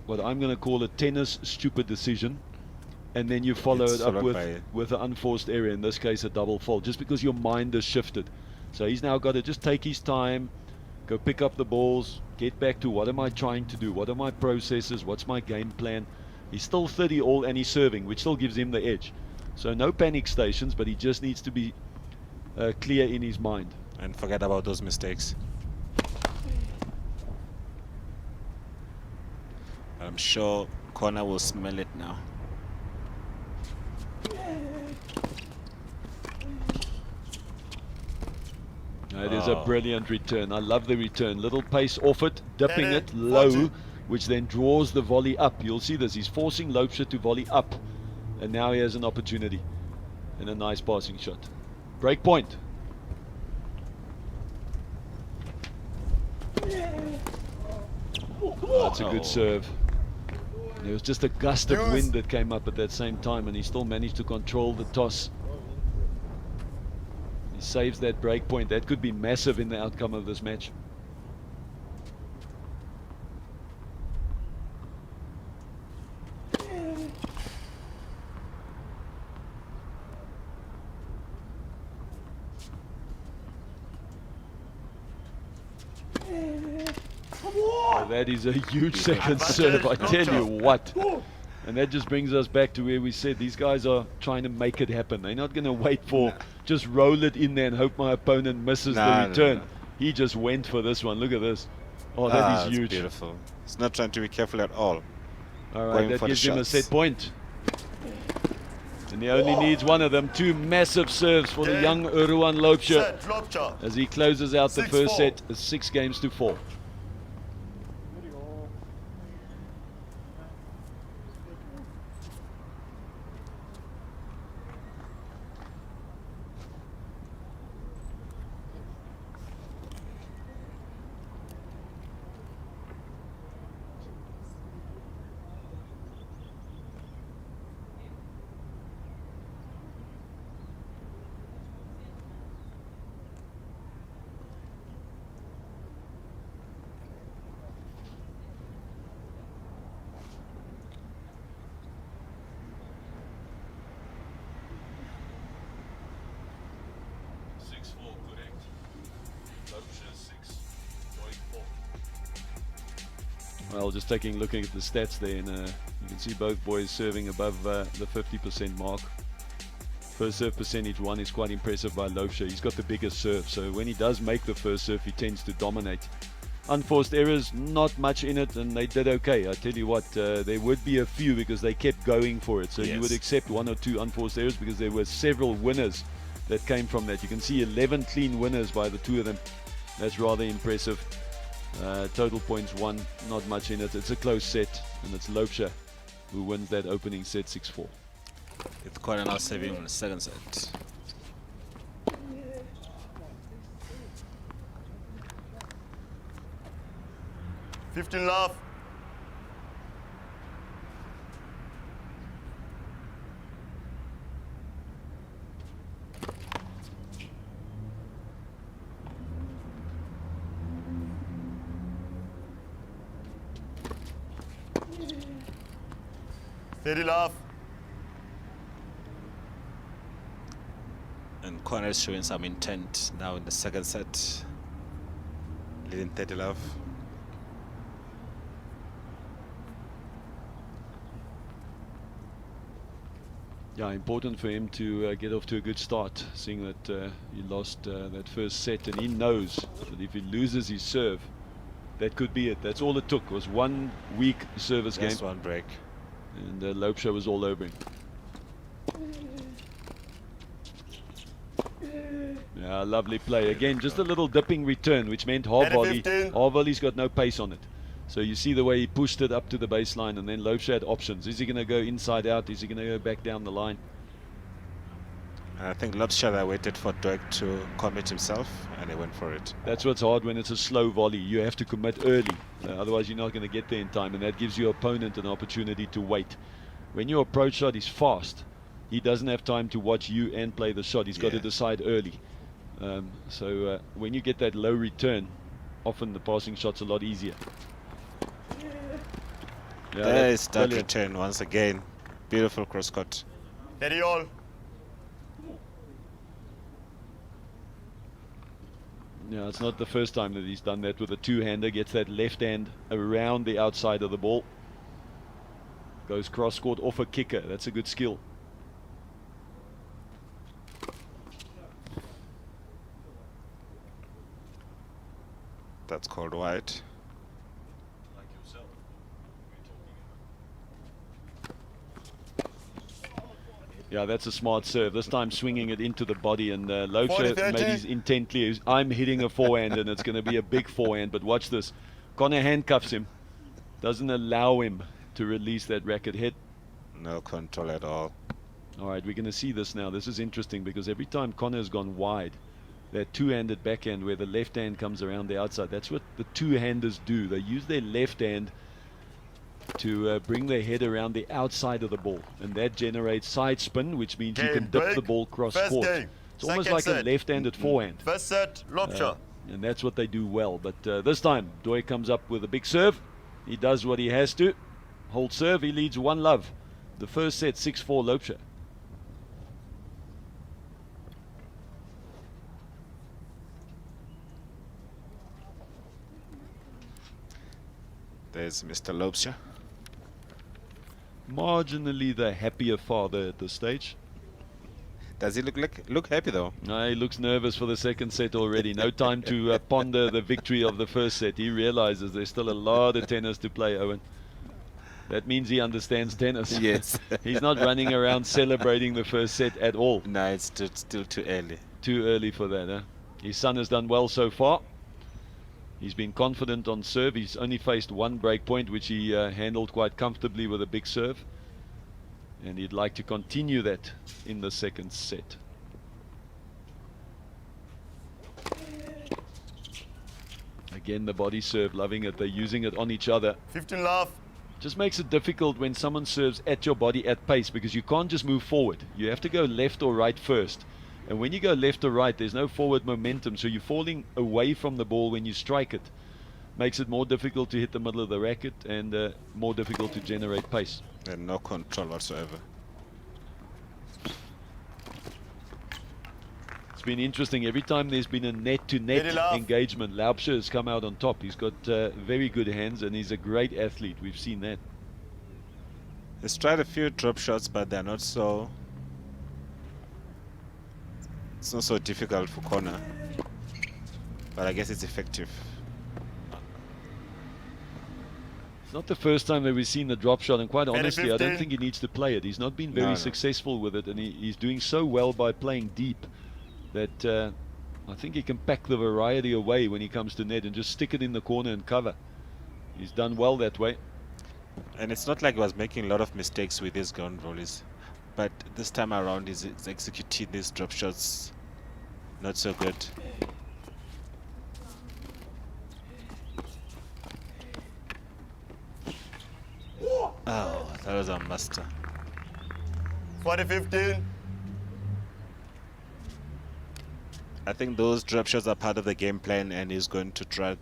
what I'm going to call a tennis stupid decision, and then you follow It's it up followed by- with an unforced error, in this case a double fault, just because your mind has shifted. So he's now got to just take his time, go pick up the balls, get back to what am I trying to do, what are my processes, what's my game plan. He's still 30 all and he's serving, which still gives him the edge. So no panic stations, but he just needs to be clear in his mind. And forget about those mistakes. I'm sure Connor will smell it now. It is a Oh. brilliant return. I love the return. Little pace off it, dipping Ten, it low, 40. which then draws the volley up. You'll see this. He's forcing Lopesha to volley up. And now he has an opportunity. And a nice passing shot. Break point. Oh, that's a good Oh. serve. There was just a gust of Use. wind that came up at that same time, and he still managed to control the toss. He saves that break point. That could be massive in the outcome of this match. that is a huge second serve, I tell you what. And that just brings us back to where we said these guys are trying to make it happen. They're not going to wait for just roll it in there and hope my opponent misses the return. No. He just went for this one. Look at this. Oh, that is It's huge. beautiful. He's not trying to be careful at all. All right, Going that for the gives him a shots. set point. And he only needs one of them. Two massive serves for the young Uruan Lopsha Set, Lopcha. as he closes out the 6-4. first set, 6 games to 4. Well, just looking at the stats there, and you can see both boys serving above the 50% mark. First serve percentage 1 is quite impressive by Lopsha. He's got the biggest serve, so when he does make the first serve, he tends to dominate. Unforced errors, not much in it, and they did okay. I tell you what, there would be a few because they kept going for it. So you would accept 1 or 2 unforced errors because there were several winners that came from that. You can see 11 clean winners by the 2 of them. That's rather impressive. Total points 1, not much in it. It's a close set, and it's Lopsha who wins that opening set 6-4. It's quite a nice saving on the second set. Fifteen love. Steady love. And Connor is showing some intent now in the second set. Leading 30 love. Yeah, important for him to get off to a good start, seeing that he lost that first set, and he knows that if he loses his serve, that could be it. That's all it took, was one weak service game. Just one break. And Lopsha was all over him. Yeah, lovely play. Again, just a little dipping return, which meant half volley. 15. Half volley's got no pace on it. So you see the way he pushed it up to the baseline, and then Lopsha had options. Is he going to go inside out? Is he going to go back down the line? And I think Lopsha waited for Doig to commit himself, and he went for it. That's what's hard when it's a slow volley. You have to commit early. Otherwise, you're not going to get there in time, and that gives your opponent an opportunity to wait. When your approach shot is fast, he doesn't have time to watch you and play the shot. He's got to decide early. So when you get that low return, often the passing shot's a lot easier. Yeah, There is that brilliant. return once again. Beautiful cross cut. Steady all. Yeah, it's not the first time that he's done that with a two-hander. Gets that left hand around the outside of the ball. Goes cross-court off a kicker. That's a good skill. That's called wide. Yeah, that's a smart serve. This time swinging it into the body, and Lopsha 40-30. made his intently. I'm hitting a forehand, and it's going to be a big forehand. But watch this. Connor handcuffs him. Doesn't allow him to release that racket hit. No control at all. All right, we're going to see this now. This is interesting because every time Connor's gone wide, that two-handed backhand where the left hand comes around the outside, that's what the two-handers do. They use their left hand to bring their head around the outside of the ball, and that generates side spin, which means you can dip the ball cross court. It's almost like a left-handed forehand. First set, Lopsha. And that's what they do well. But this time, Doig comes up with a big serve. He does what he has to. Hold serve, he leads 1-0. The first set, 6-4 Lopsha. There's Mr. Lobster. Marginally the happier father at this stage. Does he look happy though? No, he looks nervous for the second set already. No time to ponder the victory of the first set. He realizes there's still a lot of tennis to play, Owen. That means he understands tennis. Yes. He's not running around celebrating the first set at all. No, it's still too early. Too early for that, huh? His son has done well so far. He's been confident on serve. He's only faced one break point, which he handled quite comfortably with a big serve. And he'd like to continue that in the second set. Again, the body serve, loving it. They're using it on each other. 15 love. Just makes it difficult when someone serves at your body at pace, because you can't just move forward. You have to go left or right first. And when you go left or right, there's no forward momentum, so you're falling away from the ball when you strike it. Makes it more difficult to hit the middle of the racket and more difficult to generate pace. And no control whatsoever. It's been interesting. Every time there's been a net-to-net engagement, Laubscher has come out on top. He's got very good hands, and he's a great athlete. We've seen that. He's tried a few drop shots, but they're not so... It's not so difficult for corner. But I guess it's effective. It's not the first time that we've seen the drop shot, and quite honestly, I don't 15. think he needs to play it. He's not been very successful with it, and he's doing so well by playing deep that I think he can pack the variety away when he comes to net and just stick it in the corner and cover. He's done well that way. And it's not like he was making a lot of mistakes with his ground volleys. But this time around, he's executing these drop shots not so good. Oh, that was a master. 40-15. I think those drop shots are part of the game plan, and he's going to try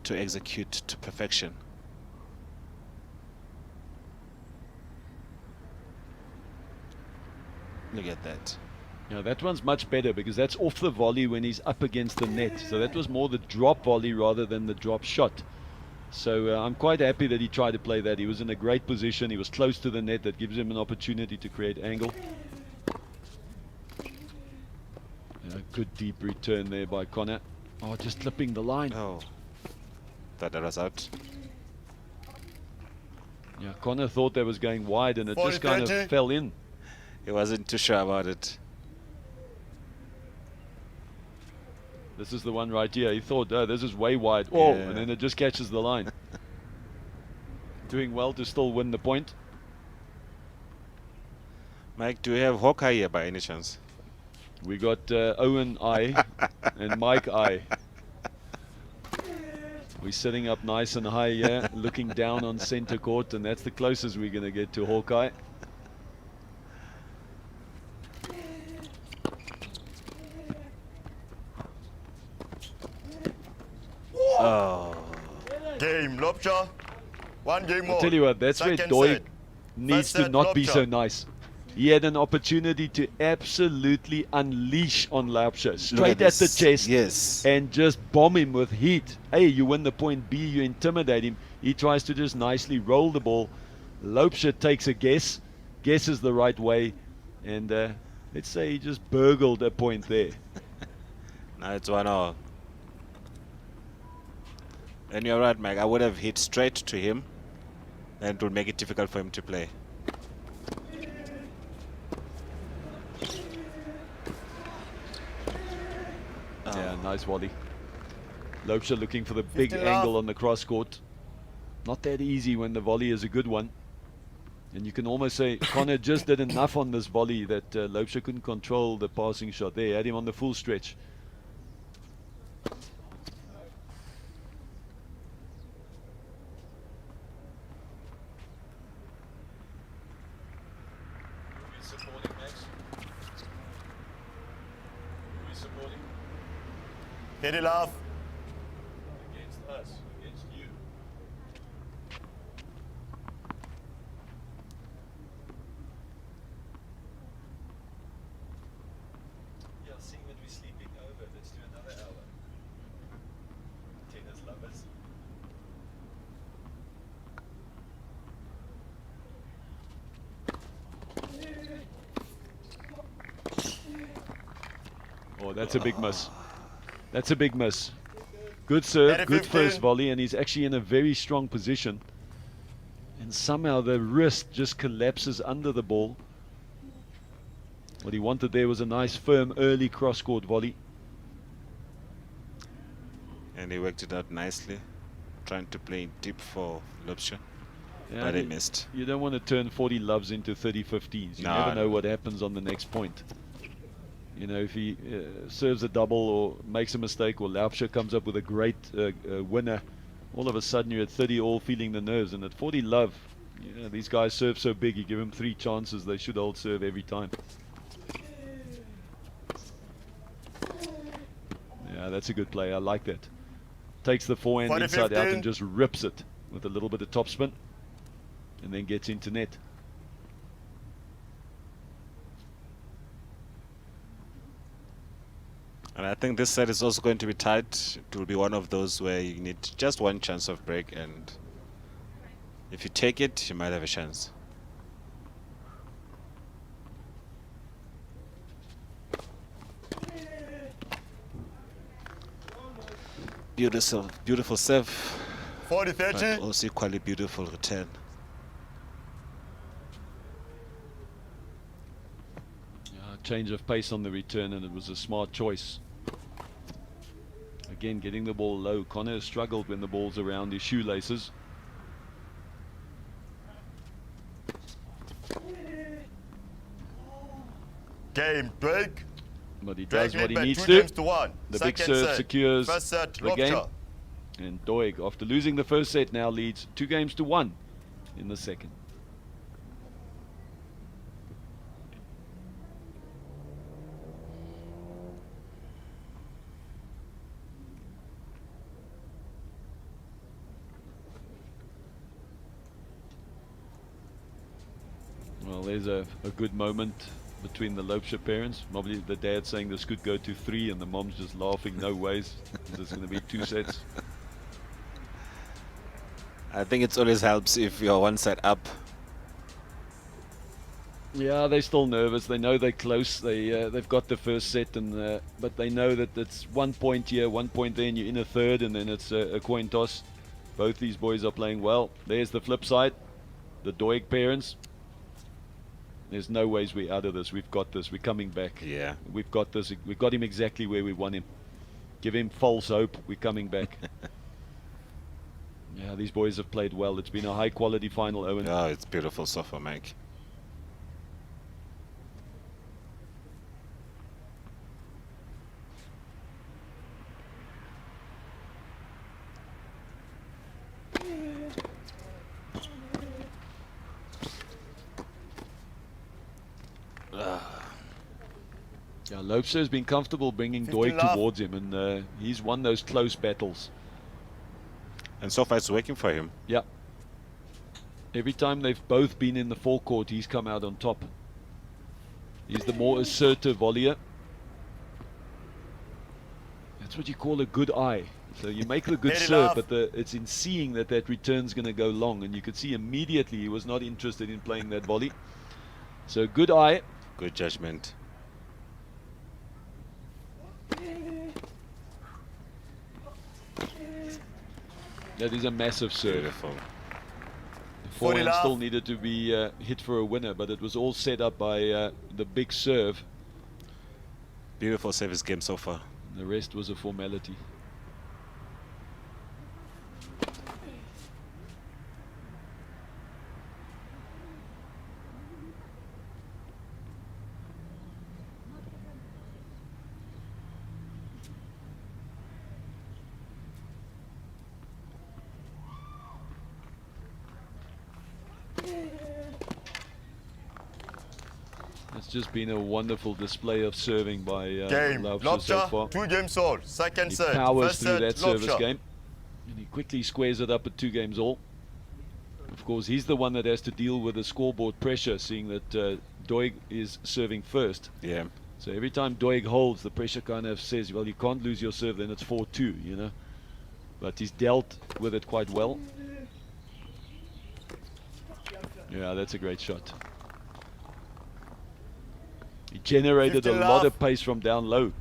to execute to perfection. Look at that. Yeah, that one's much better because that's off the volley when he's up against the net. So that was more the drop volley rather than the drop shot. So I'm quite happy that he tried to play that. He was in a great position. He was close to the net. That gives him an opportunity to create angle. A good deep return there by Connor. Oh, just clipping the line. Oh, thought that was out. Yeah, Connor thought that was going wide, and it just kind 40-20. of fell in. He wasn't too sure about it. This is the one right here. He thought, oh, this is way wide. Oh, Yeah. and then it just catches the line. Doing well to still win the point. Mike, do we have Hawkeye here by any chance? We got Owen I and Mike I. We're sitting up nice and high here, looking down on center court, and that's the closest we're going to get to Hawkeye. Oh, Game, Lobster. One game more. I'll tell you what, that's where Second Doig set. needs First to set, not be so Lobster. nice. He had an opportunity to absolutely unleash on Laubscher, straight at the this. chest, Yes. and just bomb him with heat. A, you win the point. B, you intimidate him. He tries to just nicely roll the ball. Laubscher takes a guess, guesses the right way, and let's say he just burgled a point there. Now it's 1-0. And you're right, Mike. I would have hit straight to him, and it would make it difficult for him to play. Yeah, nice volley. Laubscher looking for the big 15 angle love. on the cross court. Not that easy when the volley is a good one. And you can almost say Connor just did enough on this volley that Laubscher couldn't control the passing shot there. He had him on the full stretch. Very love. Against us, against you. Yeah, seeing that we're sleeping over, let's do another hour. Tennis lovers. Oh, that's a big miss. That's a big miss. Good serve, Very good 15. first volley, and he's actually in a very strong position. And somehow the wrist just collapses under the ball. What he wanted there was a nice, firm, early cross-court volley. And he worked it out nicely, trying to play deep for Lobsher, Yeah, but he missed. You don't want to turn 40 loves into 30 15s. You No, never know no. what happens on the next point. You know, if he serves a double or makes a mistake, or Laupscher comes up with a great winner, all of a sudden you're at 30 all feeling the nerves. And at 40 love, you know, these guys serve so big, you give them 3 chances, they should all serve every time. Yeah, that's a good play. I like that. Takes the forehand 40, inside out 15. and just rips it with a little bit of topspin, and then gets into net. And I think this set is also going to be tight. It will be one of those where you need just one chance of break, and if you take it, you might have a chance. Beautiful, beautiful serve, 40, but 30. also equally beautiful return. Change of pace on the return, and it was a smart choice. Again, getting the ball low. Connor struggled when the ball's around his shoelaces. Game, Doig. But he Doig does what lead he by needs 2 to. games to 1. The big Second serve set. secures First set, the game. Lobscher. And Doig, after losing the first set, now leads 2 games to 1 in the second. Well, there's a good moment between the Lobscher parents. Probably the dad saying this could go to 3, and the mom's just laughing, no ways. There's going to be 2 sets. I think it always helps if you're one side up. Yeah, they're still nervous. They know they're close. They've got the first set, and but they know that it's 1 point here, 1 point there, and you're in a third, and then it's a coin toss. Both these boys are playing well. There's the flip side. The Doig parents. There's no ways we're out of this. We've got this. We're coming back. Yeah. We've got this. We've got him exactly where we want him. Give him false hope. We're coming back. Yeah, these boys have played well. It's been a high quality final, Owen. Oh, it's beautiful so far, Mike. Yeah, Lobscher has been comfortable bringing 50 Doig love. towards him, and he's won those close battles. And so far it's working for him. Yeah. Every time they've both been in the forecourt, he's come out on top. He's the more assertive volleyer. That's what you call a good eye. So you make the good Very serve, love. but it's in seeing that return's going to go long, and you could see immediately he was not interested in playing that volley. So good eye. Good judgment. That is a massive serve. Beautiful. The forehand love. still needed to be hit for a winner, but it was all set up by the big serve. Beautiful service game so far. The rest was a formality. It's just been a wonderful display of serving by Game, Lobscher so far. Lobscher. 2 games all. Second He set. powers First through set, that service Lobscher. game, and he quickly squares it up at 2 games all. Of course, he's the one that has to deal with the scoreboard pressure, seeing that Doig is serving first. Yeah. So every time Doig holds, the pressure kind of says, well, you can't lose your serve, then it's 4-2, you know. But he's dealt with it quite well. Yeah, that's a great shot. He generated 50 a lot love. of pace from down low.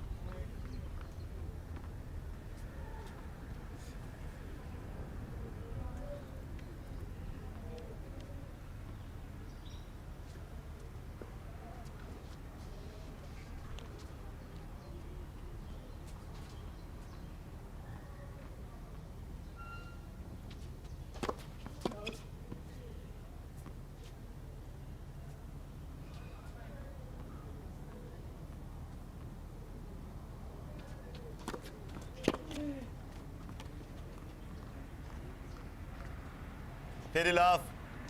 30 love.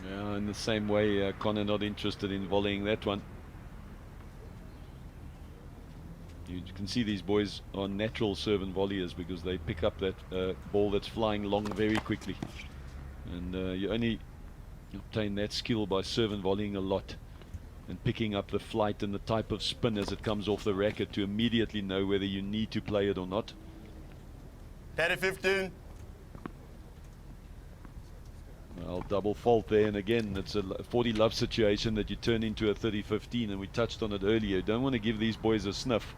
Yeah, in the same way, Connor not interested in volleying that one. You can see these boys are natural serve and volleyers because they pick up that ball that's flying long very quickly. And you only obtain that skill by serve and volleying a lot and picking up the flight and the type of spin as it comes off the racket to immediately know whether you need to play it or not. 30-15. Well, double fault there, and again it's a 40 love situation that you turn into a 30-15, and we touched on it earlier. You don't want to give these boys a sniff.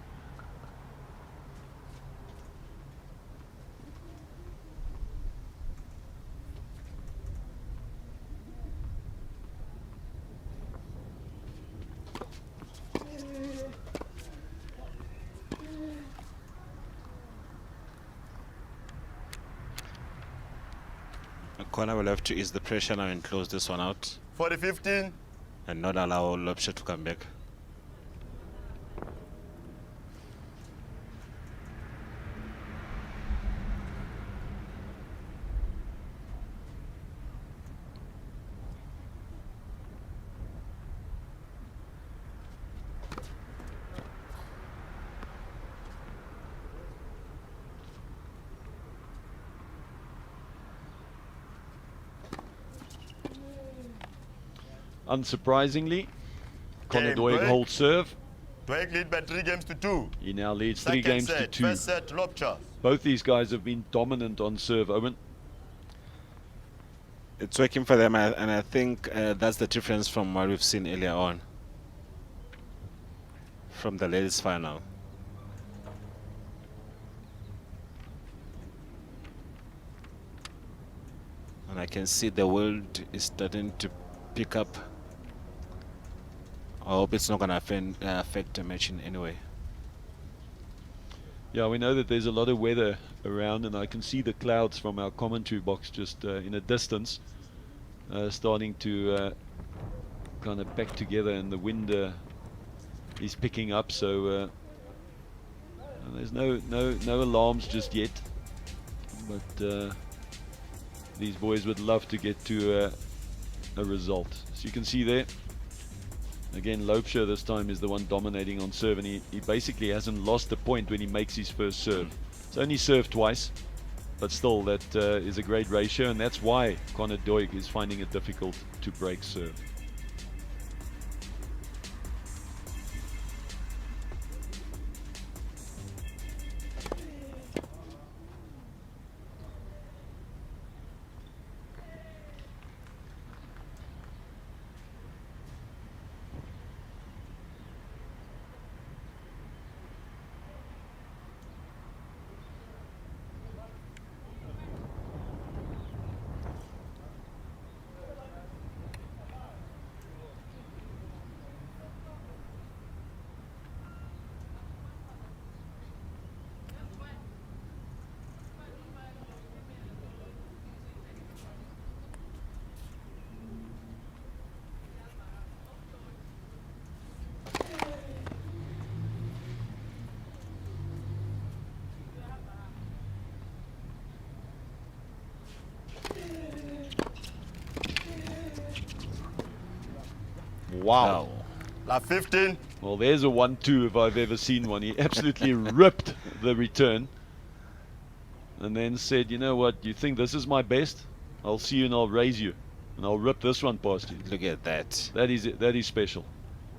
Connor will have to ease the pressure now and close this one out 40-15. and not allow Lobsher to come back. Unsurprisingly, Connor Game Doig break. holds serve. Doig lead by 3 games to 2. He now leads 3 Second games set, to 2. First set, Lobcha. Both these guys have been dominant on serve, Owen. It's working for them, and I think that's the difference from what we've seen earlier on from the ladies final. And I can see the world is starting to pick up. I hope it's not going to affect the match in any way. Yeah, we know that there's a lot of weather around, and I can see the clouds from our commentary box just in a distance starting to kind of pack together, and the wind is picking up, so there's no alarms just yet, but these boys would love to get to a result. So you can see there again, Lobsher this time is the one dominating on serve, and he basically hasn't lost a point when he makes his first serve. It's only served twice, but still that is a great ratio, and that's why Connor Doig is finding it difficult to break serve. Wow. La 15. Well, there's a 1-2 if I've ever seen one. He absolutely ripped the return and then said, you know what, you think this is my best? I'll see you and I'll raise you and I'll rip this one past you. Look at that. That is special.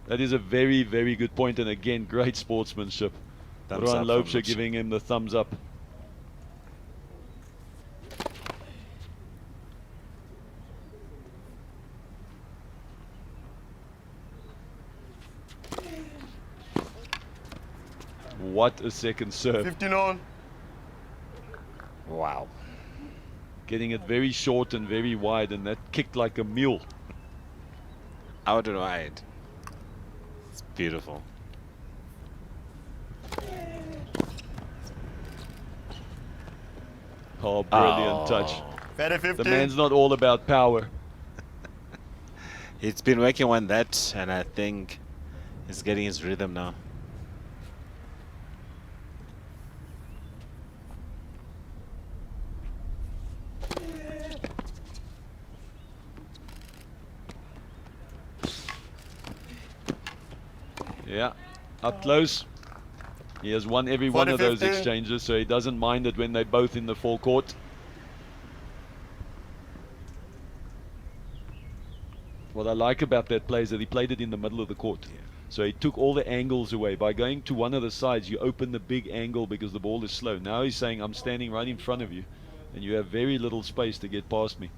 That is a very, very good point, and again, great sportsmanship. Thumbs Rowan up from Lobsher Lobsher. giving him the thumbs up. What a second serve. 15 on. Wow. Getting it very short and very wide, and that kicked like a mule. Out and wide. It's beautiful. Oh, brilliant touch. 30-15. The man's not all about power. It's been working on that, and I think he's getting his rhythm now. Yeah, up close. He has won every one of those 40-15. exchanges, so he doesn't mind it when they're both in the forecourt. What I like about that play is that he played it in the middle of the court. So he took all the angles away. By going to one of the sides, you open the big angle because the ball is slow. Now he's saying, I'm standing right in front of you, and you have very little space to get past me.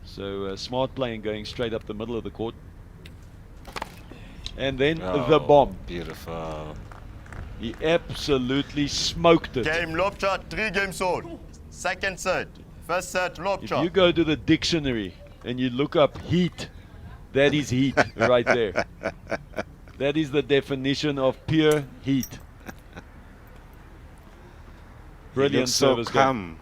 So smart playing, going straight up the middle of the court. And then the bomb. Beautiful. He absolutely smoked it. Game lob shot, 3 game zone. Second set. First set lob If shot. you go to the dictionary and you look up heat, that is heat right there. That is the definition of pure heat. Brilliant service game.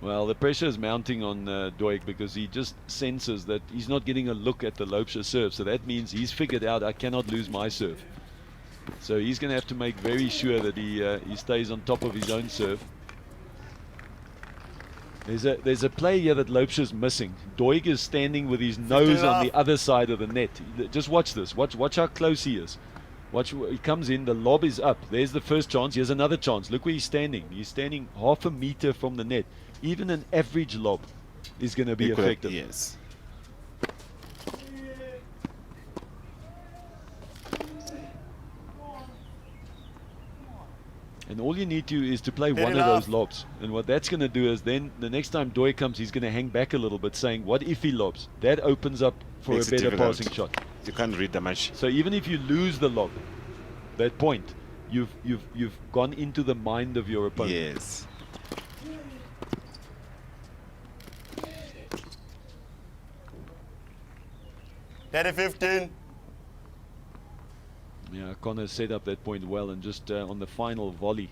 Well, the pressure is mounting on Doig because he just senses that he's not getting a look at the Loubser serve. So that means he's figured out I cannot lose my serve. So he's going to have to make very sure that he stays on top of his own serve. There's a play here that Loubser's missing. Doig is standing with his nose on the other side of the net. Just watch this. Watch how close he is. Watch, he comes in, the lob is up. There's the first chance. Here's another chance. Look where he's standing. He's standing half a meter from the net. Even an average lob is going to be effective. Yes. And all you need to is to play one of those lobs. And what that's going to do is then the next time Doig comes, he's going to hang back a little bit, saying, what if he lobs? That opens up for Makes a better difficult. passing shot. You can't read the match. So even if you lose the lob, that point, you've gone into the mind of your opponent. Yes. Daddy 15. Yeah, Connor set up that point well, and just on the final volley.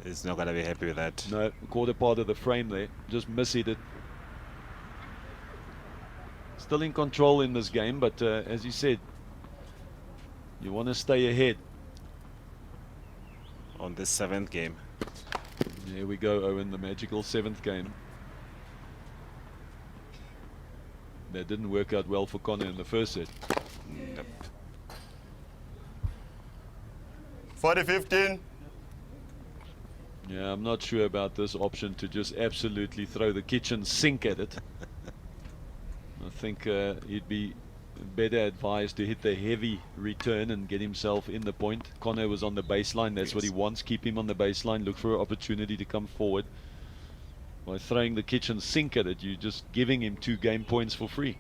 He's not going to be happy with that. No, quarter part of the frame there, just mishit it. Still in control in this game, but as you said, you want to stay ahead. On this 7th game. There we go, Owen, the magical 7th game. That didn't work out well for Connor in the first set. Yep. 40-15. Yeah, I'm not sure about this option to just absolutely throw the kitchen sink at it. I think he'd be better advised to hit the heavy return and get himself in the point. Connor was on the baseline. That's what he wants. Keep him on the baseline. Look for an opportunity to come forward. By throwing the kitchen sink at it, you're just giving him 2 game points for free.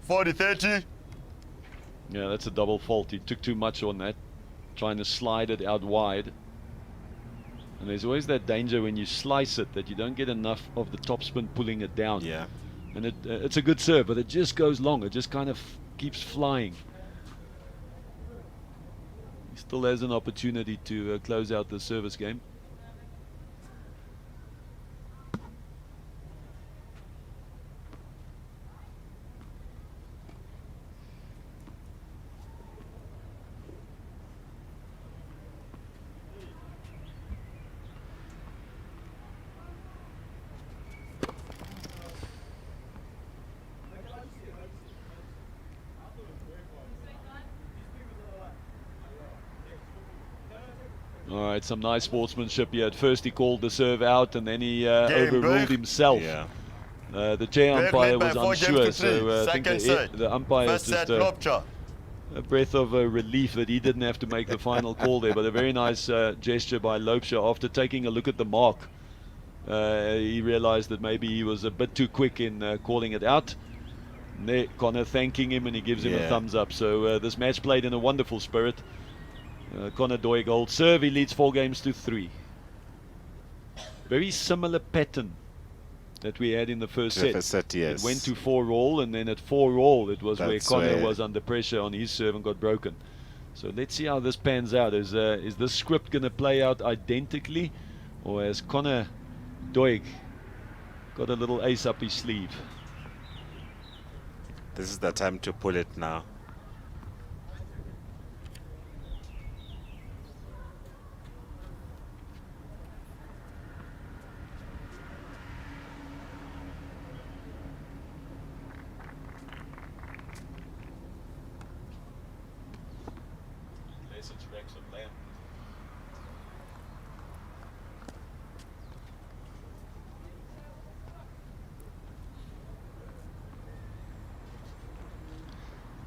$40-30. Yeah, that's a double fault. He took too much on that, trying to slide it out wide. And there's always that danger when you slice it that you don't get enough of the topspin pulling it down. Yeah. And it's a good serve, but it just goes long. It just kind of keeps flying. He still has an opportunity to close out the service game. All right, some nice sportsmanship here. At first he called the serve out, and then he overruled himself. Yeah. The chair umpire was unsure, so I think Second the umpire is First just set lob shot. a breath of relief that he didn't have to make the final call there. But a very nice gesture by Loubser. After taking a look at the mark, he realized that maybe he was a bit too quick in calling it out. And there, Connor thanking him, and he gives him a thumbs up. So this match played in a wonderful spirit. Connor Doig holds serve. He leads 4-3. Very similar pattern that we had in the first set. Yes. It went to 4-all, and then at 4-all it was That's where Connor where- was under pressure on his serve and got broken. So let's see how this pans out. Is this script going to play out identically, or has Connor Doig got a little ace up his sleeve? This is the time to pull it now.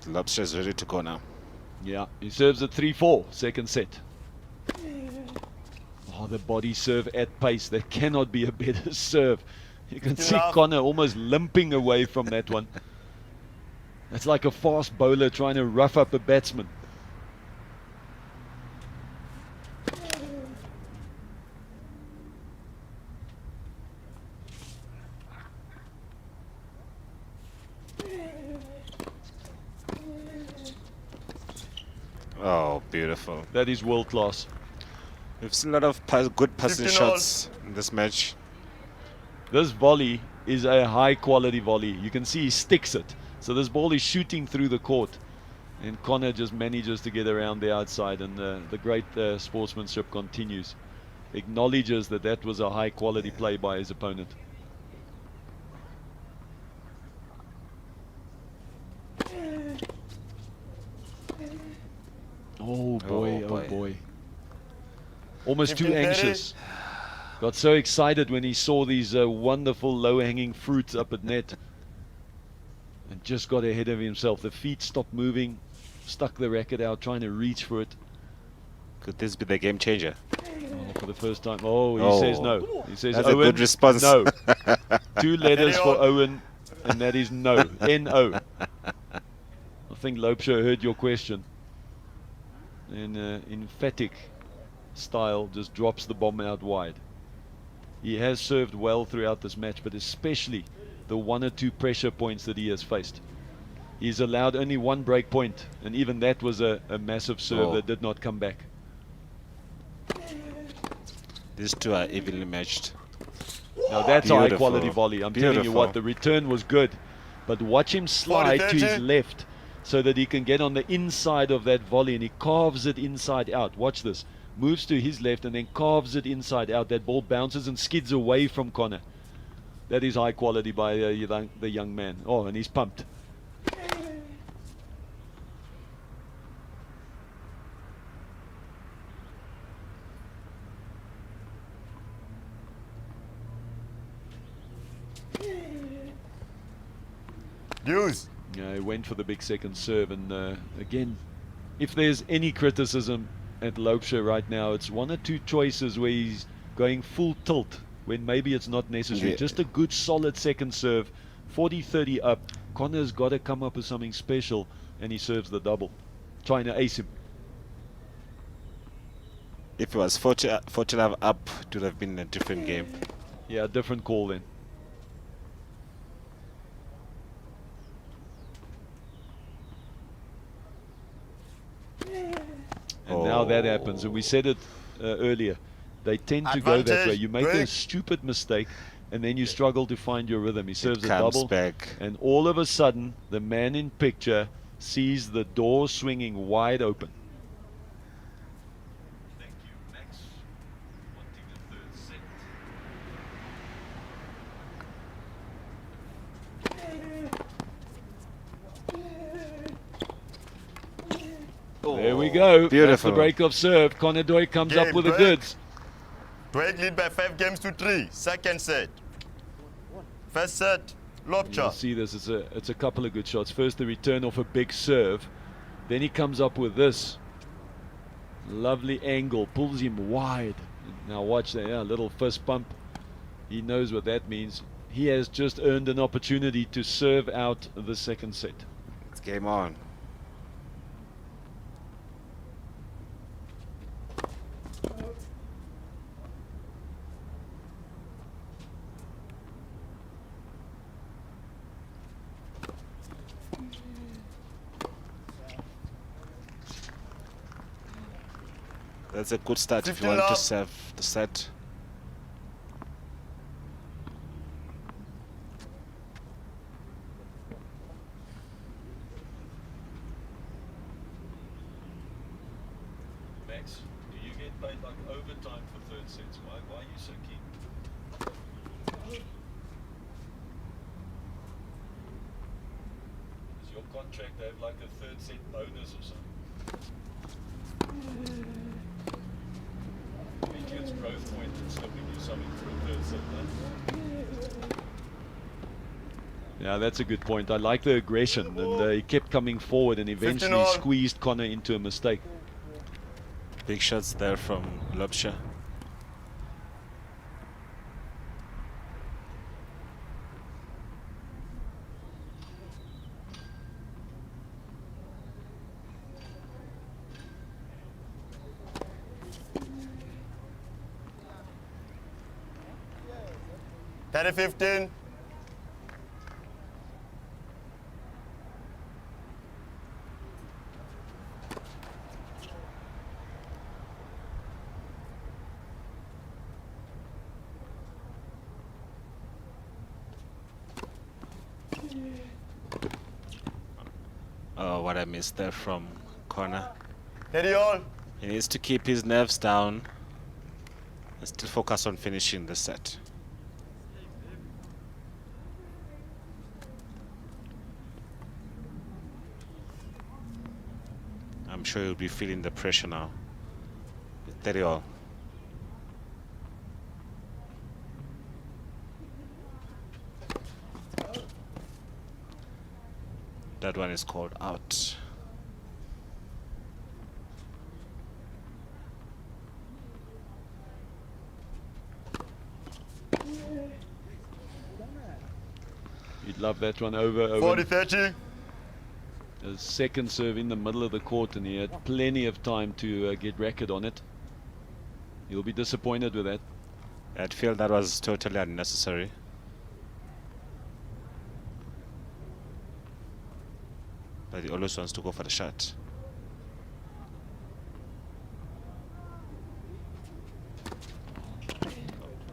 Lobster is ready to go now. Yeah, he serves at 3-4, second set. Oh, the body serve at pace. There cannot be a better serve. You can see Connor almost limping away from that one. That's like a fast bowler trying to rough up a batsman. Oh, beautiful. That is world class. We've seen a lot of good passing 15 shots in this match. This volley is a high quality volley. You can see he sticks it. So this ball is shooting through the court. And Connor just manages to get around the outside, and the great sportsmanship continues. Acknowledges that that was a high quality play by his opponent. Oh boy, oh boy. Almost too anxious. Got so excited when he saw these wonderful low-hanging fruits up at net. And just got ahead of himself. The feet stopped moving. Stuck the racket out, trying to reach for it. Could this be the game changer? Oh, for the first time. Oh, he says no. He says, That's Owen, a good response. no. 2 letters for Owen, and that is no. N-O. I think Lopesha heard your question. And emphatic style just drops the bomb out wide. He has served well throughout this match, but especially the 1 or 2 pressure points that he has faced. He's allowed only 1 break point, and even that was a massive serve that did not come back. These two are evenly matched. Now that's a high Beautiful. quality volley. I'm telling you what, the return was good. But watch him slide to his left so that he can get on the inside of that volley, and he carves it inside out. Watch this. Moves to his left and then carves it inside out. That ball bounces and skids away from Connor. That is high quality by the young man. Oh, and he's pumped. Deuce. Yeah, he went for the big second serve, and again, if there's any criticism at Lopesha right now, it's 1 or 2 choices where he's going full tilt when maybe it's not necessary. Yeah. Just a good solid second serve, 40-30 up. Connor's got to come up with something special, and he serves the double, trying to ace him. If it was 40 love up, it would have been a different game. Yeah, different call then. And now that happens, and we said it earlier. They tend to go that way. You make a stupid mistake, and then you struggle to find your rhythm. He serves a double, back. and all of a sudden, the man in picture sees the door swinging wide open. Thank you, Max. Wanting the third set. There we go. Beautiful. That's the break-off serve. Connor Doig comes up with the goods. Doig lead by 5 games to 3. Second set. First set, lob You'll chop. see this. It's a couple of good shots. First, the return off a big serve. Then he comes up with this lovely angle, pulls him wide. Now watch that, yeah, little fist bump. He knows what that means. He has just earned an opportunity to serve out the second set. It's game on. That's a good start if you 15 want to love. serve the set. Max, do you get paid like overtime for third sets? Why are you so keen? Does your contract have like a third set bonus or something? Maybe it's growth point and slipping you something for a third set, no? Yeah, that's a good point. I like the aggression, and he kept coming forward and eventually 15 all. squeezed Connor into a mistake. Big shots there from Lobsha. Carry 15. Oh, what I missed there from Connor. Carry all. He needs to keep his nerves down and still focus on finishing the set. I'm sure he'll be feeling the pressure now. 30 all. That one is called out. You'd love that one over. 40-30. A second serve in the middle of the court, and he had plenty of time to get racket on it. He'll be disappointed with that. I'd feel that was totally unnecessary. But he always wants to go for the shot.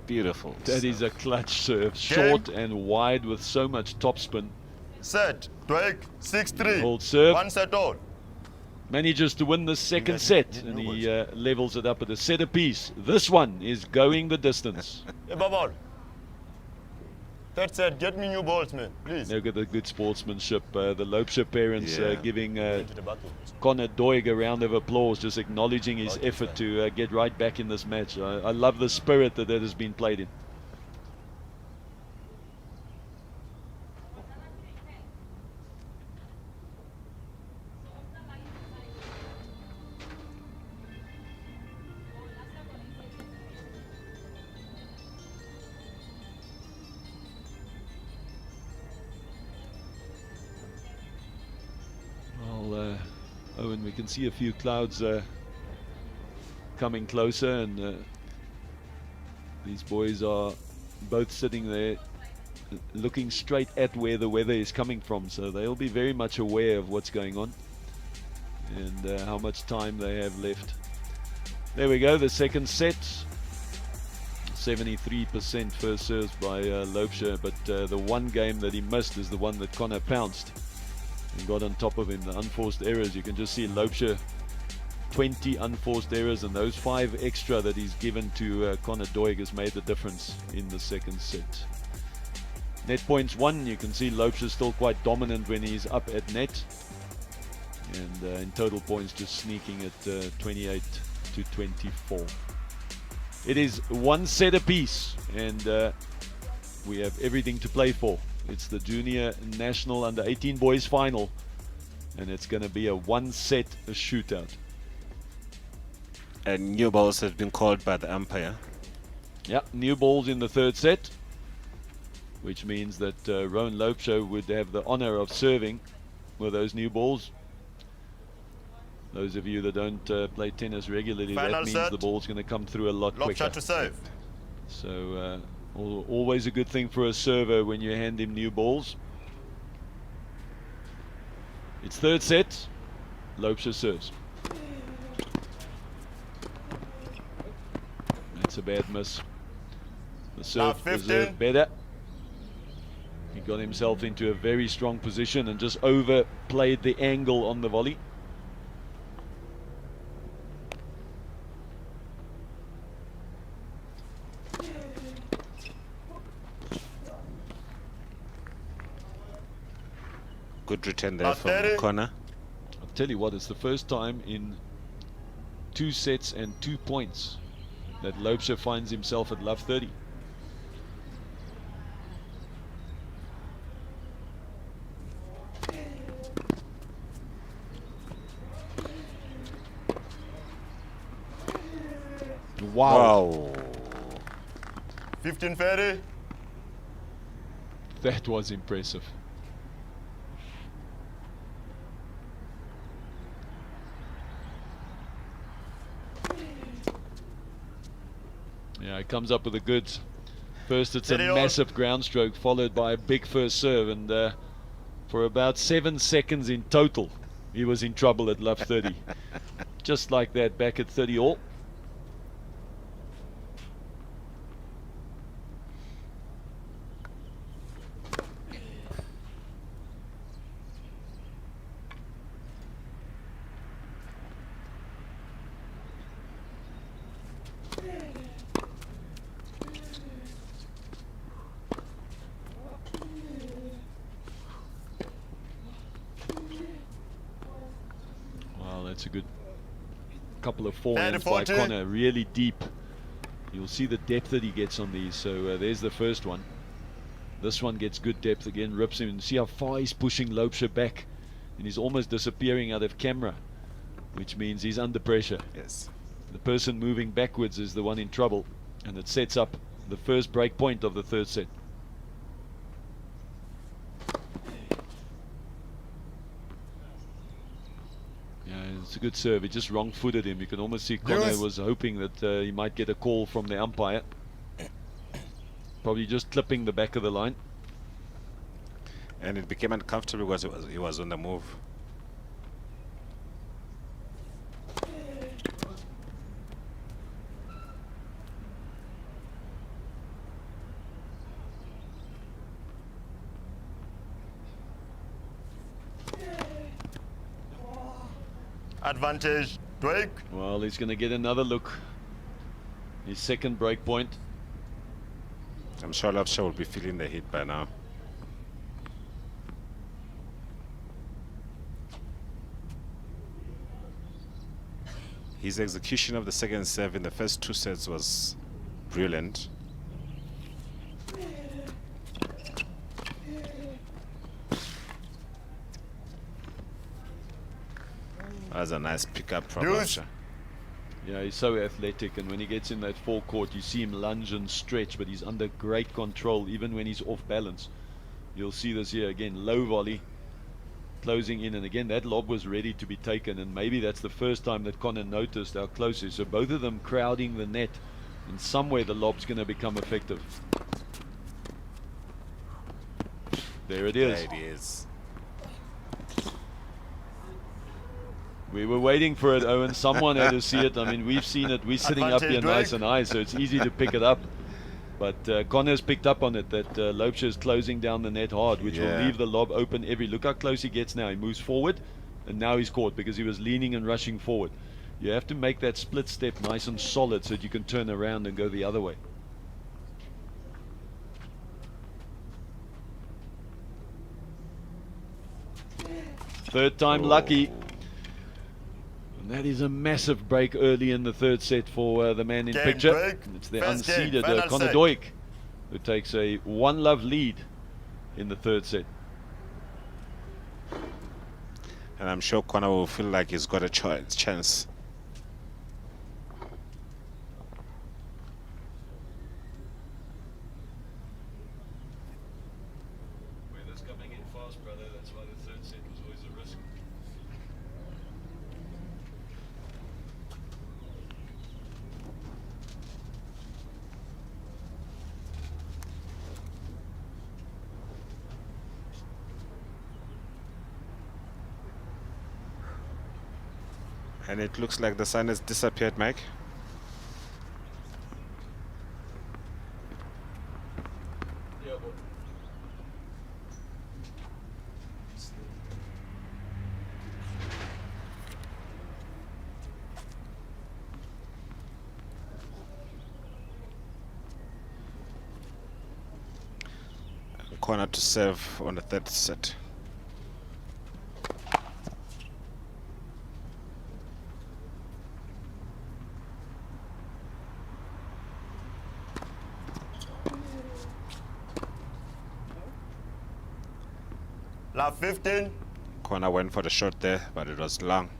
Beautiful. That is a clutch serve, short and wide with so much topspin. Set. Doig. 6-3. Hold serve. 1 set all. Manages to win the second set, and he levels it up at a set apiece. This one is going the distance. Above all. Third set. Get me new balls, man. Please. Look at the good sportsmanship. The Lopesha parents Yeah. giving Into the battle. Connor Doig a round of applause, just acknowledging his effort to get right back in this match. I love the spirit that has been played in. Well, Owen, we can see a few clouds coming closer, and these boys are both sitting there looking straight at where the weather is coming from, so they'll be very much aware of what's going on and how much time they have left. There we go, the second set. 73% first serves by Lopesha, but the one game that he missed is the one that Connor pounced and got on top of him. The unforced errors, you can just see Lopesha 20 unforced errors, and those 5 extra that he's given to Connor Doig has made the difference in the second set. Net points 1, you can see Lopesha still quite dominant when he's up at net, and in total points just sneaking at 28 to 24. It is 1 set apiece, and we have everything to play for. It's the Junior National Under 18 Boys Final, and it's going to be a 1 set shootout. And new balls have been called by the umpire. Yeah, new balls in the third set, which means that Rowan Lopesha would have the honor of serving with those new balls. Those of you that don't play tennis regularly, Final that means set. the ball's going to come through a lot quicker. Lopesha to serve. So always a good thing for a server when you hand him new balls. It's third set. Lopesha serves. That's a bad miss. The Now serve 15. deserved better. He got himself into a very strong position and just overplayed the angle on the volley. Good return there Now from 30. Connor. I'll tell you what, it's the first time in 2 sets and 2 points that Loubser finds himself at love 30. Wow. 15-30. That was impressive. Yeah, he comes up with the goods. First it's a Steady on. massive ground stroke followed by a big first serve, and for about 7 seconds in total he was in trouble at love 30. Just like that, back at 30 all. Wow, that's a good couple of forehands by 40. Connor, really deep. You'll see the depth that he gets on these. So there's the first one. This one gets good depth again, rips him, and see how far he's pushing Loubser back, and he's almost disappearing out of camera, which means he's under pressure. Yes. The person moving backwards is the one in trouble, and it sets up the first break point of the third set. Yeah, it's a good serve. He just wrong-footed him. You can almost see Connor Lewis. was hoping that he might get a call from the umpire. Probably just clipping the back of the line. And it became uncomfortable because he was on the move. Advantage, Doig. Well, he's going to get another look. His second break point. I'm sure Loubser will be feeling the heat by now. His execution of the second serve in the first 2 sets was brilliant. That was a nice pickup from Deuce. Loubser. Yeah, he's so athletic, and when he gets in that forecourt, you see him lunge and stretch, but he's under great control even when he's off balance. You'll see this here again, low volley, closing in, and again that lob was ready to be taken, and maybe that's the first time that Connor noticed how close it is. So both of them crowding the net, and somewhere the lob's going to become effective. There it is. There it is. We were waiting for it, Owen. Someone had to see it. I mean, we've seen it. We're sitting up here Advantage, nice Doig. and high, so it's easy to pick it up. But Connor's picked up on it, that Loubser is closing down the net hard, which will Yeah. leave the lob open every... Look how close he gets now. He moves forward, and now he's caught because he was leaning and rushing forward. You have to make that split step nice and solid so that you can turn around and go the other way. Third time lucky. And that is a massive break early in the third set for the man in Game picture. break. It's the First game, unseeded final Connor set. Doig, who takes a 1-love lead in the third set. And I'm sure Connor will feel like he's got a chance. Weather's coming in fast, brother. That's why the third set was always a risk. And it looks like the sun has disappeared, Mike. Corner to serve on the third set. Lap 15. Corner went for the shot there, but it was long.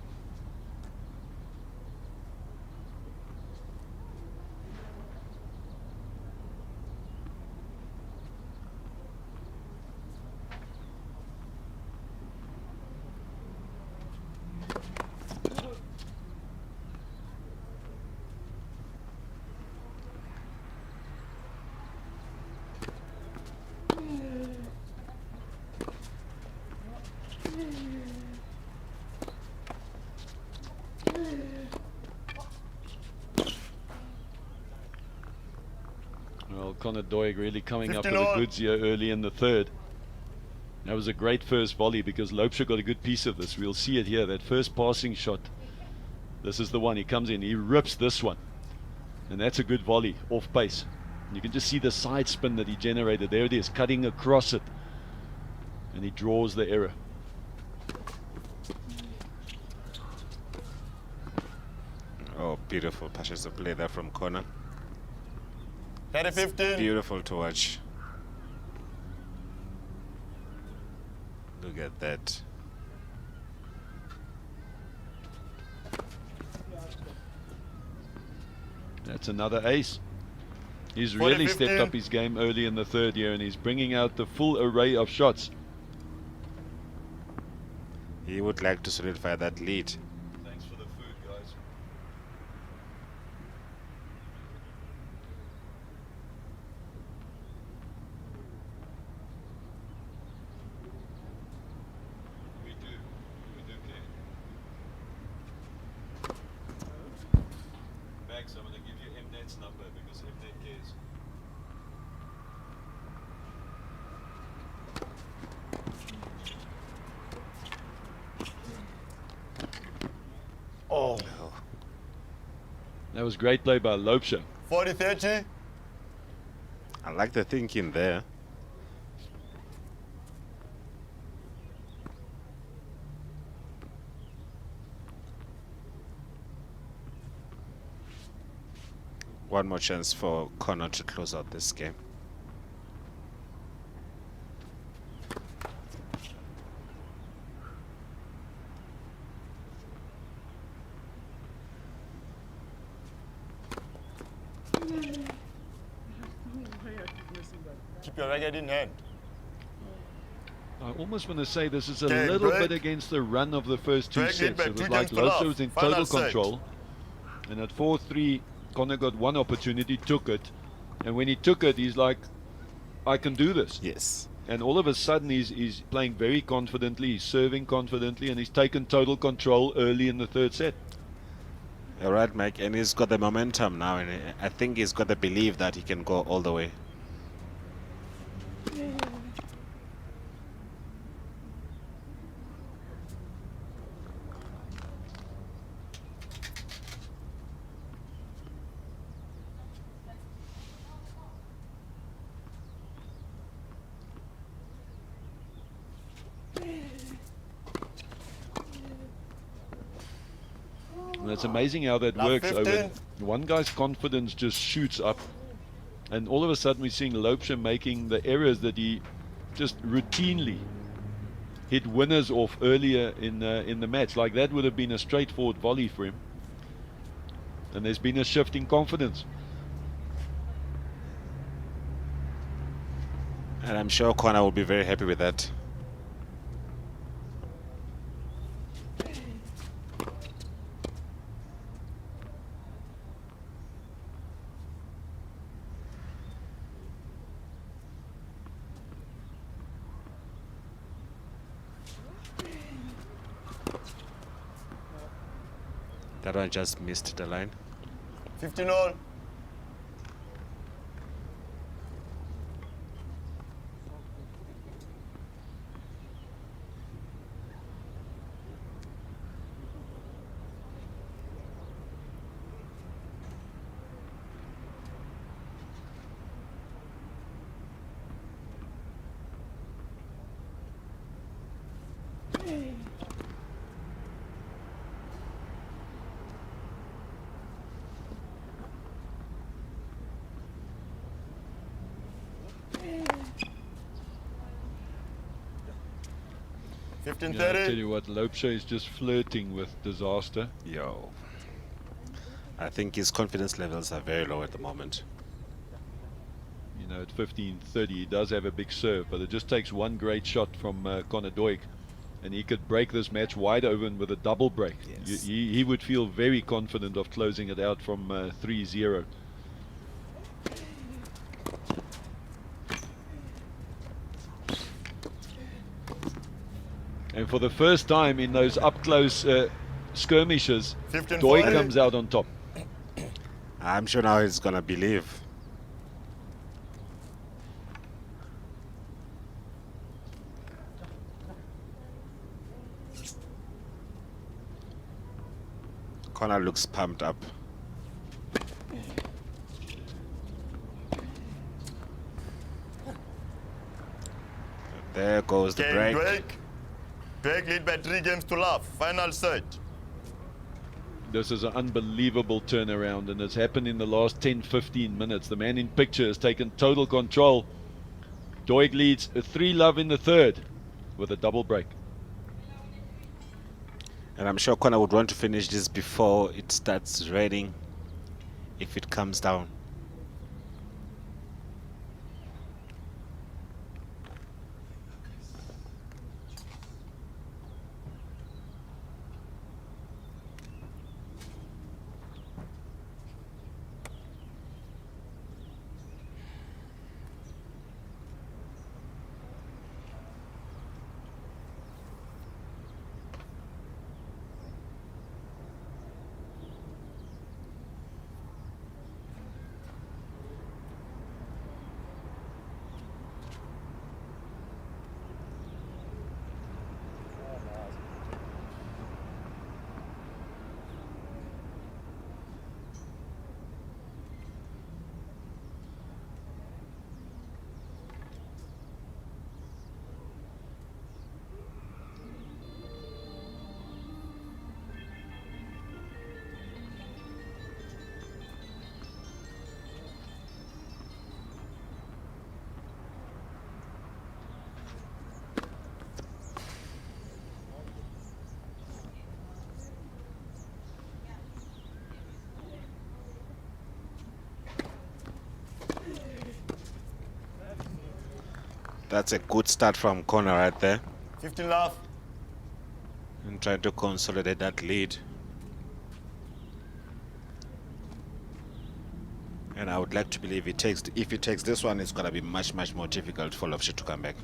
Well, Connor Doig really coming up with 50 the all. goods here early in the third. That was a great first volley because Loubser got a good piece of this. We'll see it here, that first passing shot. This is the one. He comes in, he rips this one. And that's a good volley, off pace. You can just see the side spin that he generated. There it is, cutting across it. And he draws the error. Oh, beautiful passes of play there from Connor. 30-15. Beautiful to watch. Look at that. That's another ace. He's really 40-15. stepped up his game early in the third year, and he's bringing out the full array of shots. He would like to solidify that lead. Thanks for the food, guys. We do care. Max, I'm going to give you Mnet's number because Mnet cares. Oh. That was great play by Loubser. 40-30. I like the thinking there. One more chance for Connor to close out this game. Keep your racket in hand. I almost want to say this is a Okay, little break. bit against the run of the first two Break lead sets. by It was 2 like games to love. Loubser was in Final total set. control. And at 4-3, Connor got one opportunity, took it. And when he took it, he's like, I can do this. Yes. And all of a sudden, he's playing very confidently, he's serving confidently, and he's taken total control early in the third set. All right, Mike, and he's got the momentum now, and I think he's got the belief that he can go all the way. And it's amazing how that Lap works. 15. One guy's confidence just shoots up, and all of a sudden we're seeing Loubser making the errors that he just routinely hit winners off earlier in the match. Like that would have been a straightforward volley for him. And there's been a shift in confidence. And I'm sure Connor will be very happy with that. That one just missed the line. 15 all. 15 Yeah, I tell 30. you what, Lopesha is just flirting with disaster. Yo. I think his confidence levels are very low at the moment. You know, at 15-30, he does have a big serve, but it just takes one great shot from Conor Doig, and he could break this match wide open with a double break. Yes. He would feel very confident of closing it out from 3-0. And for the first time in those up-close skirmishes, 15 Doig 40. comes out on top. I'm sure now he's gonna believe. Connor looks pumped up. There goes the Game break. Doig. Doig lead by 3 games to love. Final set. This is an unbelievable turnaround, and it's happened in the last 10-15 minutes. The man in picture has taken total control. Doig leads a 3-love in the third with a double break. And I'm sure Connor would want to finish this before it starts raining, if it comes down. That's a good start from Connor right there, 15 love. and trying to consolidate that lead. And I would like to believe if he takes this one, it's gonna be much more difficult for Lopesha to come back.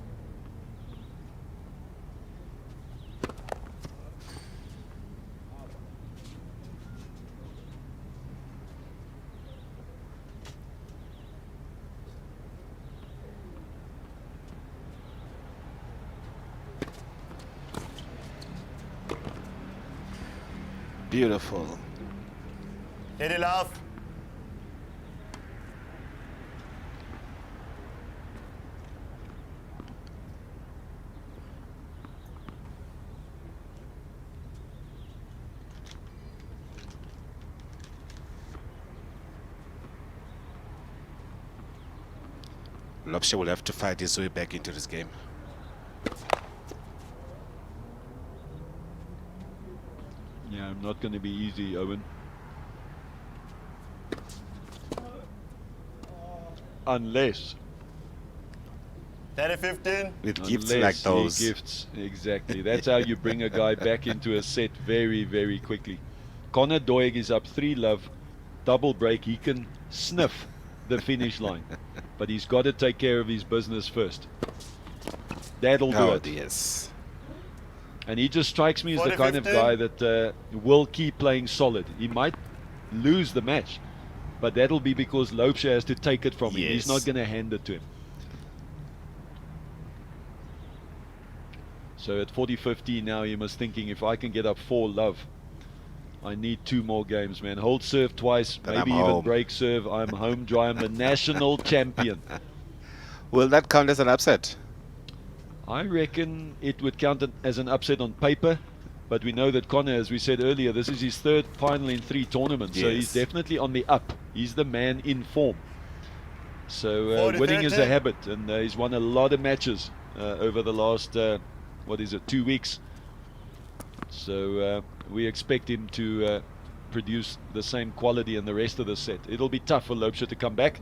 Beautiful. 80 love. Lopesha will have to fight his way back into this game. Yeah, I'm not going to be easy, Owen. Unless 30 15. With gifts like those. he gifts, exactly. That's how you bring a guy back into a set very quickly. Conor Doig is up 3-love, double break. He can sniff the finish line, but he's got to take care of his business first. That'll do Oh, it. yes. And he just strikes me as the 40, kind of 15. guy that will keep playing solid. He might lose the match, but that'll be because Lopesha has to take it from him. He's Yes. not going to hand it to him. So at 40-15 now, he must thinking, if I can get up 4-love, I need 2 more games, man. Hold serve twice, Then maybe I'm even home. break serve. I'm home dry. I'm the national champion. Will that count as an upset? I reckon it would count as an upset on paper, but we know that Conor, as we said earlier, this is his 3rd final in 3 tournaments, so he's Yes. definitely on the up. He's the man in form. So 40, winning is a 30. habit, and he's won a lot of matches over the last what is it, 2 weeks. So we expect him to produce the same quality in the rest of the set. It'll be tough for Loubser to come back,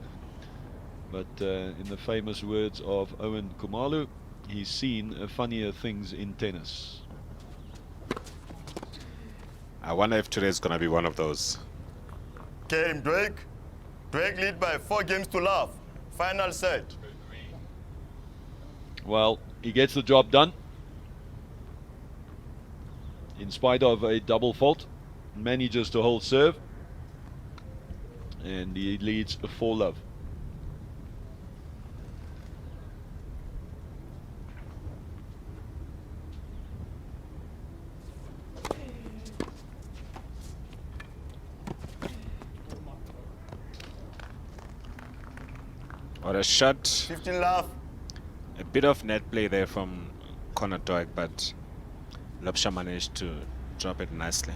but in the famous words of Owen Kumalu, he's seen funnier things in tennis. I wonder if today's going to be one of those. Game Doig. Doig lead by 4 games to love. Final set. Well, he gets the job done in spite of a double fault. Manages to hold serve, and he leads 4-love. What a shot. 15 love. A bit of net play there from Conor Doig, but Loubser managed to drop it nicely.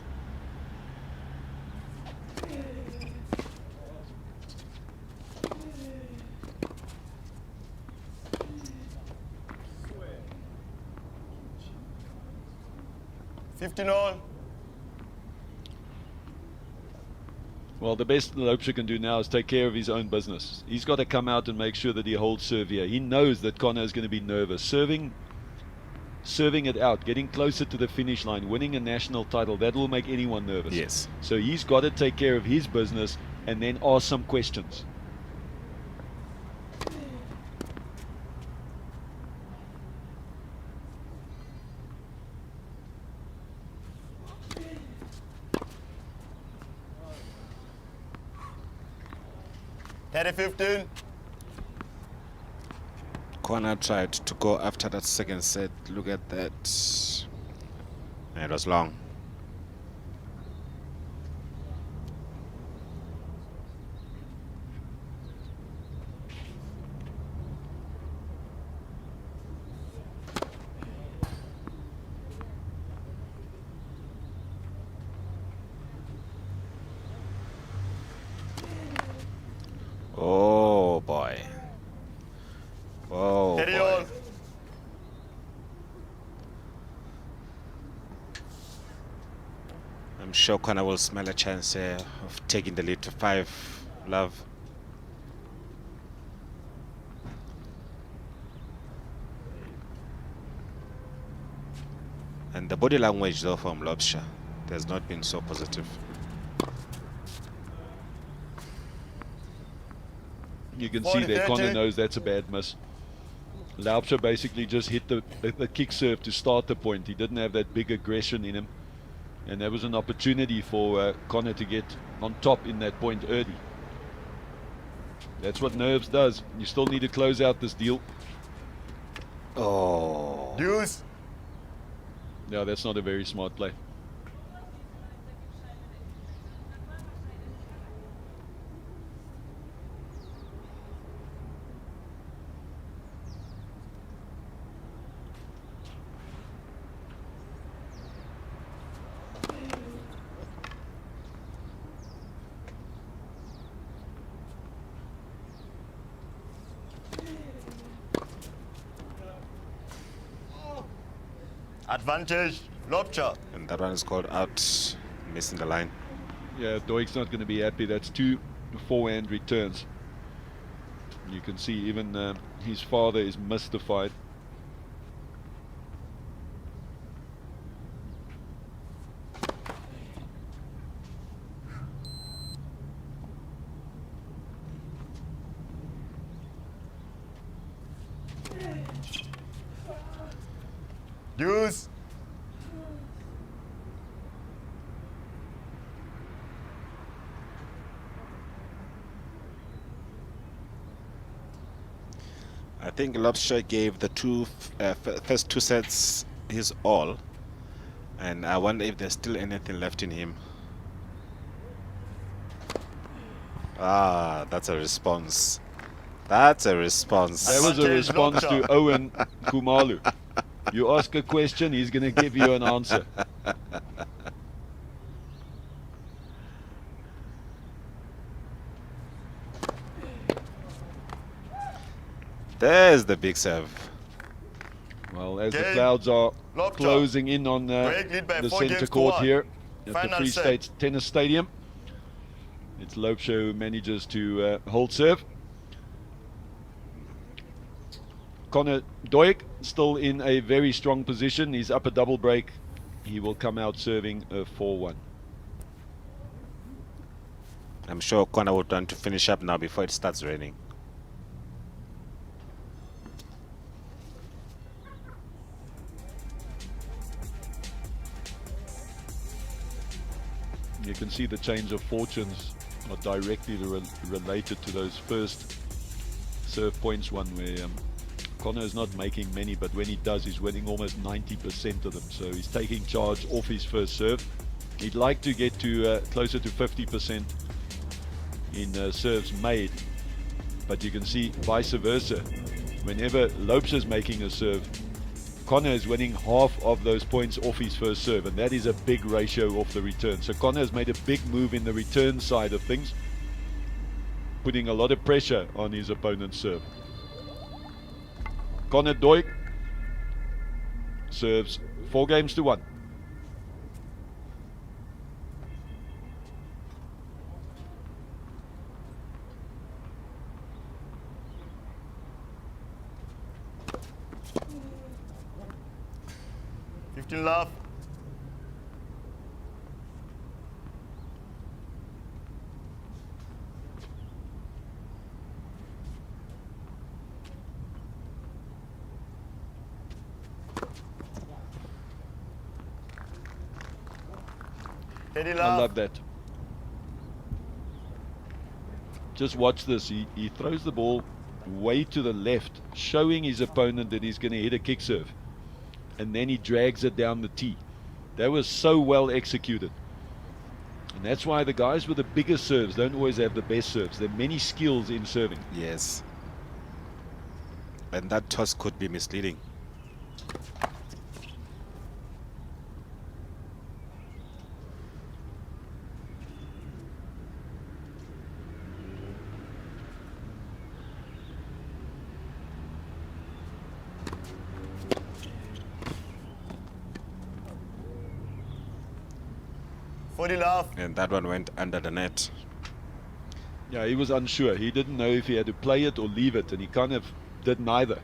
All. Well, the best Loubser can do now is take care of his own business. He's got to come out and make sure that he holds serve here. He knows that Conor is going to be nervous. Serving it out, getting closer to the finish line, winning a national title, that will make anyone nervous. Yes. So he's got to take care of his business and then ask some questions. Carry 15. Conor tried to go after that second set. Look at that. And it was long. Oh boy. Oh Carry boy. on. I'm sure Conor will smell a chance here of taking the lead to 5-love. And the body language though from Loubser has not been so positive. You can see that 40-30. Conor knows that's a bad miss. Loubser basically just hit the kick serve to start the point. He didn't have that big aggression in him, and there was an opportunity for Conor to get on top in that point early. That's what nerves does. You still need to close out this deal. Oh. Deuce. No, that's not a very smart play. Advantage. Loubser. And that one is called out, missing the line. Yeah, Doig's not going to be happy. That's 2 forehand returns. You can see even his father is mystified. Deuce. I think Loubser gave the first 2 sets his all, and I wonder if there's still anything left in him. Ah, that's a response. That's a response. That was a response to Owen Kumalu. You ask a question, he's going to give you an answer. There's the big serve. Well, as the Game. clouds are Locked closing in on Doig lead by the 4 centre games to court 1. here at the Final Free set. State Tennis Stadium, it's Loubser who manages to hold serve. Connor Doig still in a very strong position. He's up a double break. He will come out serving a 4-1. I'm sure Connor would want to finish up now before it starts raining. You can see the change of fortunes are directly related to those first serve points one where Connor is not making many, but when he does, he's winning almost 90% of them. So he's taking charge off his first serve. He'd like to get to closer to 50% in serves made, but you can see vice versa. Whenever Loubser's making a serve, Connor is winning half of those points off his first serve, and that is a big ratio off the return. So Connor has made a big move in the return side of things, putting a lot of pressure on his opponent's serve. Connor Doig serves 4 games to 1. Love. I love that. Just watch this. He throws the ball way to the left, showing his opponent that he's going to hit a kick serve. And then he drags it down the tee. That was so well executed. And that's why the guys with the bigger serves don't always have the best serves. There are many skills in serving. Yes. And that toss could be misleading. And that one went under the net. Yeah, he was unsure. He didn't know if he had to play it or leave it, and he kind of did neither.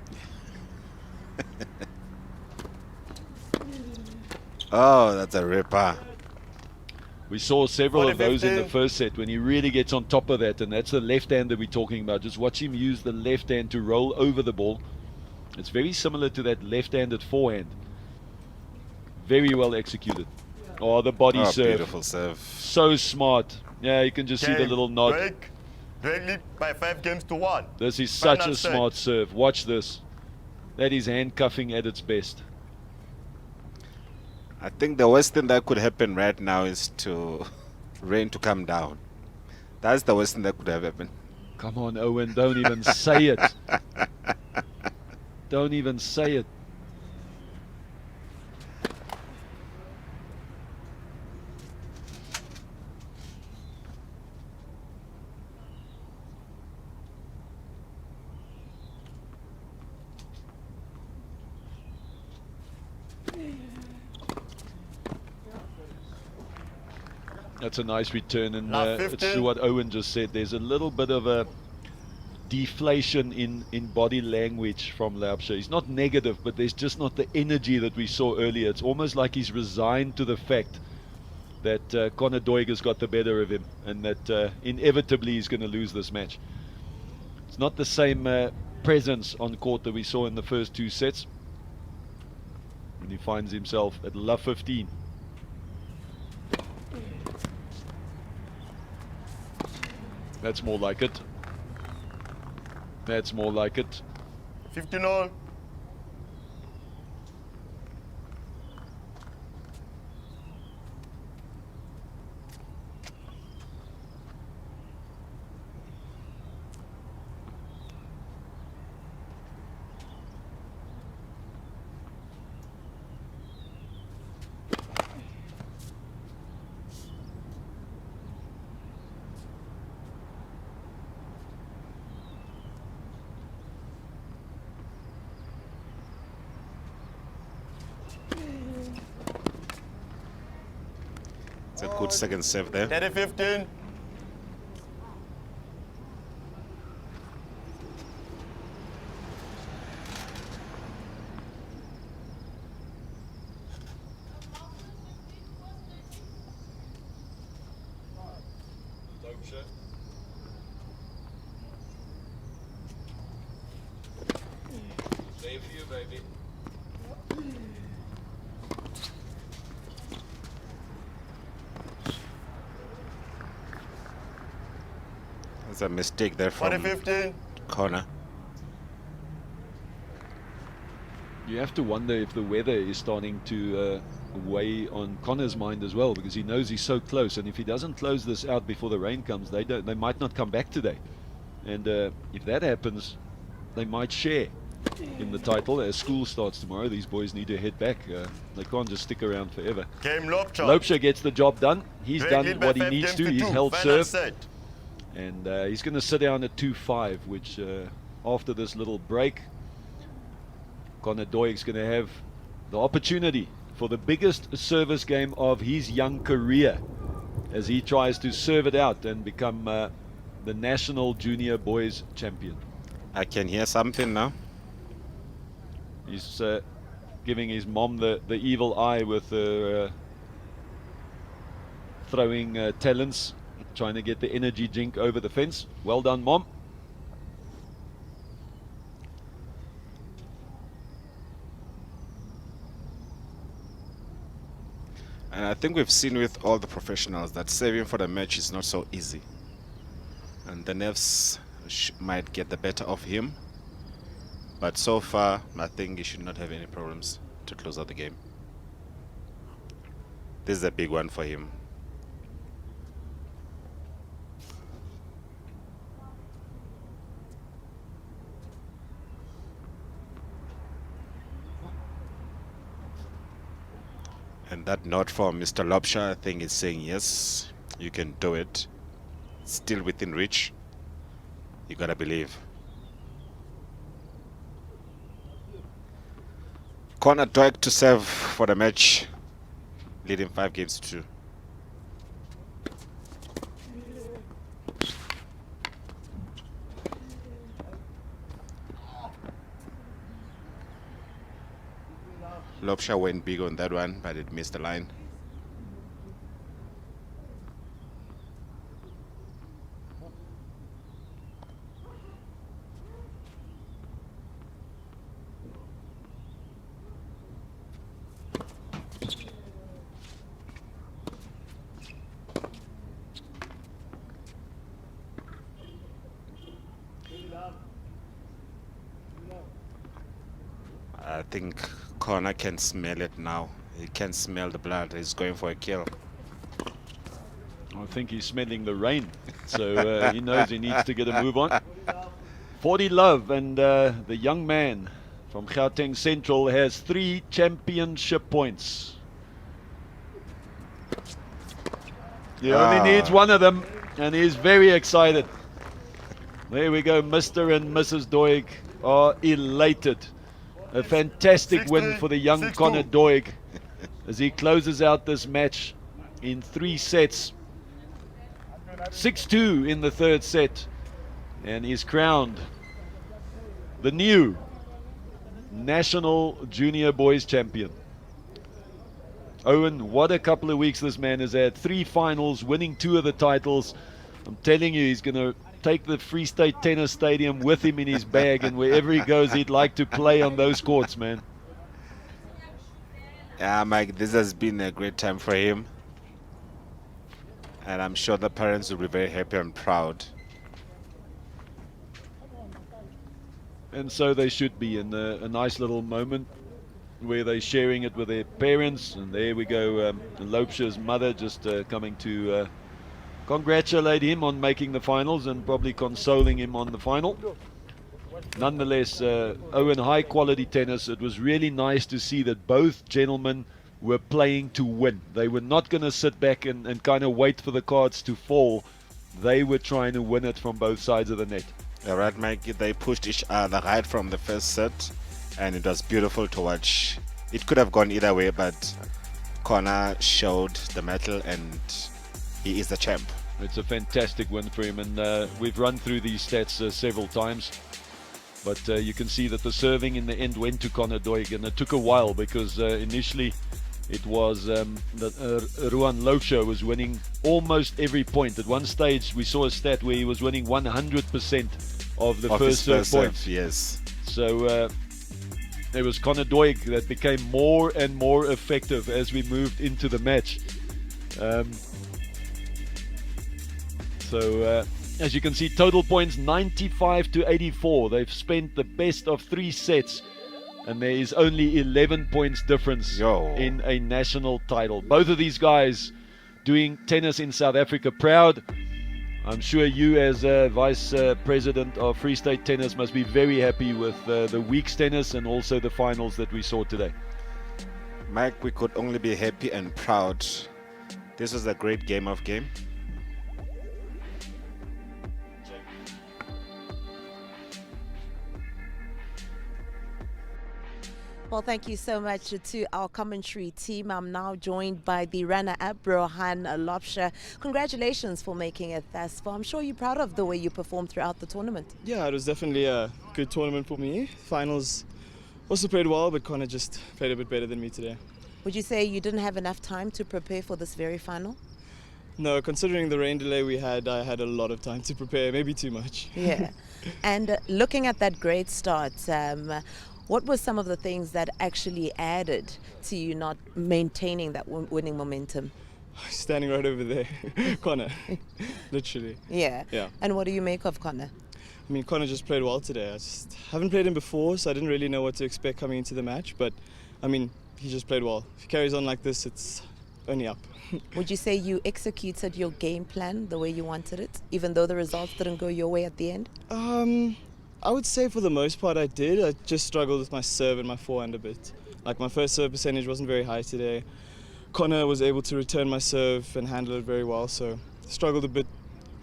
Oh, that's a ripper. We saw several of those in the first set when he really gets on top of that, and that's the left-hander we're talking about. Just watch him use the left hand to roll over the ball. It's very similar to that left-handed forehand. Very well executed. Oh, the body serve. Beautiful serve. So smart. Yeah, you can just see the little nod. Doig lead by 5 games to 1. This is such a smart serve. Watch this. That is handcuffing at its best. I think the worst thing that could happen right now is to rain to come down. That's the worst thing that could have happened. Come on, Owen. Don't even say it. Don't even say it. That's a nice return, and it's what Owen just said. There's a little bit of a deflation in body language from Loubser. He's not negative, but there's just not the energy that we saw earlier. It's almost like he's resigned to the fact that Connor Doig has got the better of him, and that inevitably he's going to lose this match. It's not the same presence on court that we saw in the first 2 sets. And he finds himself at love 15. That's more like it. That's more like it. 15-all. It's a good second serve there. 30-15. Save for you, baby. There's a mistake there from 40-15. corner. You have to wonder if the weather is starting to weigh on Connor's mind as well, because he knows he's so close, and if he doesn't close this out before the rain comes, they might not come back today. And if that happens, they might share in the title. As school starts tomorrow, these boys need to head back. They can't just stick around forever. Game Lobcha. Lopesha gets the job done. He's Doig done lead by what he 5 needs games to. He's 2. held Final serve, set. and he's going to sit down at 2-5, which after this little break, Connor Doig's going to have the opportunity for the biggest service game of his young career as he tries to serve it out and become the national junior boys champion. I can hear something now. He's giving his mom the evil eye with her throwing talents, trying to get the energy drink over the fence. Well done, Mom. And I think we've seen with all the professionals that saving for the match is not so easy. And the nerves might get the better of him. But so far, I think he should not have any problems to close out the game. This is a big one for him. And that note from Mr. Lopsha, I think is saying, yes, you can do it. Still within reach. You gotta believe. Connor Doig to serve for the match, leading 5-2. Lopsha went big on that one, but it missed the line. I think Connor can smell it now. He can smell the blood. He's going for a kill. I think he's smelling the rain, so he knows he needs to get a move on. 40 love, and the young man from Gauteng Central has 3 championship points. He only needs one of them, and he's very excited. There we go. Mr. and Mrs. Doig are elated. A fantastic win for the young 6-2. Connor Doig as he closes out this match in 3 sets. 6-2 in the 3rd set, and is crowned the new national junior boys champion. Owen, what a couple of weeks this man has had. 3 finals, winning 2 of the titles. I'm telling you, he's going to take the Free State Tennis Stadium with him in his bag, and wherever he goes, he'd like to play on those courts, man. Yeah, Mike, this has been a great time for him. And I'm sure the parents will be very happy and proud. And so they should be in a nice little moment where they're sharing it with their parents. And there we go, Lopesha's mother just coming to congratulate him on making the finals and probably consoling him on the final. Nonetheless, Owen, high quality tennis. It was really nice to see that both gentlemen were playing to win. They were not going to sit back and kind of wait for the cards to fall. They were trying to win it from both sides of the net. All right, Mike, they pushed each other right from the first set, and it was beautiful to watch. It could have gone either way, but Connor showed the mettle and he is the champ. It's a fantastic win for him, and we've run through these stats several times. But you can see that the serving in the end went to Connor Doig, and it took a while because initially it was Ruan Locha was winning almost every point. At one stage we saw a stat where he was winning 100% of the first serve points. Yes. So it was Connor Doig that became more and more effective as we moved into the match. As you can see, total points 95 to 84. They've spent the best of 3 sets, and there is only 11 points difference in a national title. Both of these guys doing tennis in South Africa proud. I'm sure you, as Vice President of Free State Tennis, must be very happy with the week's tennis and also the finals that we saw today. Mike, we could only be happy and proud. This was a great game of game. Well, thank you so much to our commentary team. I'm now joined by the runner-up, Rohan Lopsha. Congratulations for making it thus far. I'm sure you're proud of the way you performed throughout the tournament. Yeah, it was definitely a good tournament for me. Finals also played well, but Connor just played a bit better than me today. Would you say you didn't have enough time to prepare for this very final? No, considering the rain delay we had, I had a lot of time to prepare, maybe too much. Yeah. And looking at that great start, what were some of the things that actually added to you not maintaining that winning momentum? Standing right over there, Connor, literally. Yeah. Yeah. And what do you make of Connor? I mean, Connor just played well today. I just haven't played him before, so I didn't really know what to expect coming into the match. But, I mean, he just played well. If he carries on like this, it's only up. Would you say you executed your game plan the way you wanted it, even though the results didn't go your way at the end? I would say for the most part I did. I just struggled with my serve and my forehand a bit. Like my first serve percentage wasn't very high today. Connor was able to return my serve and handle it very well, so struggled a bit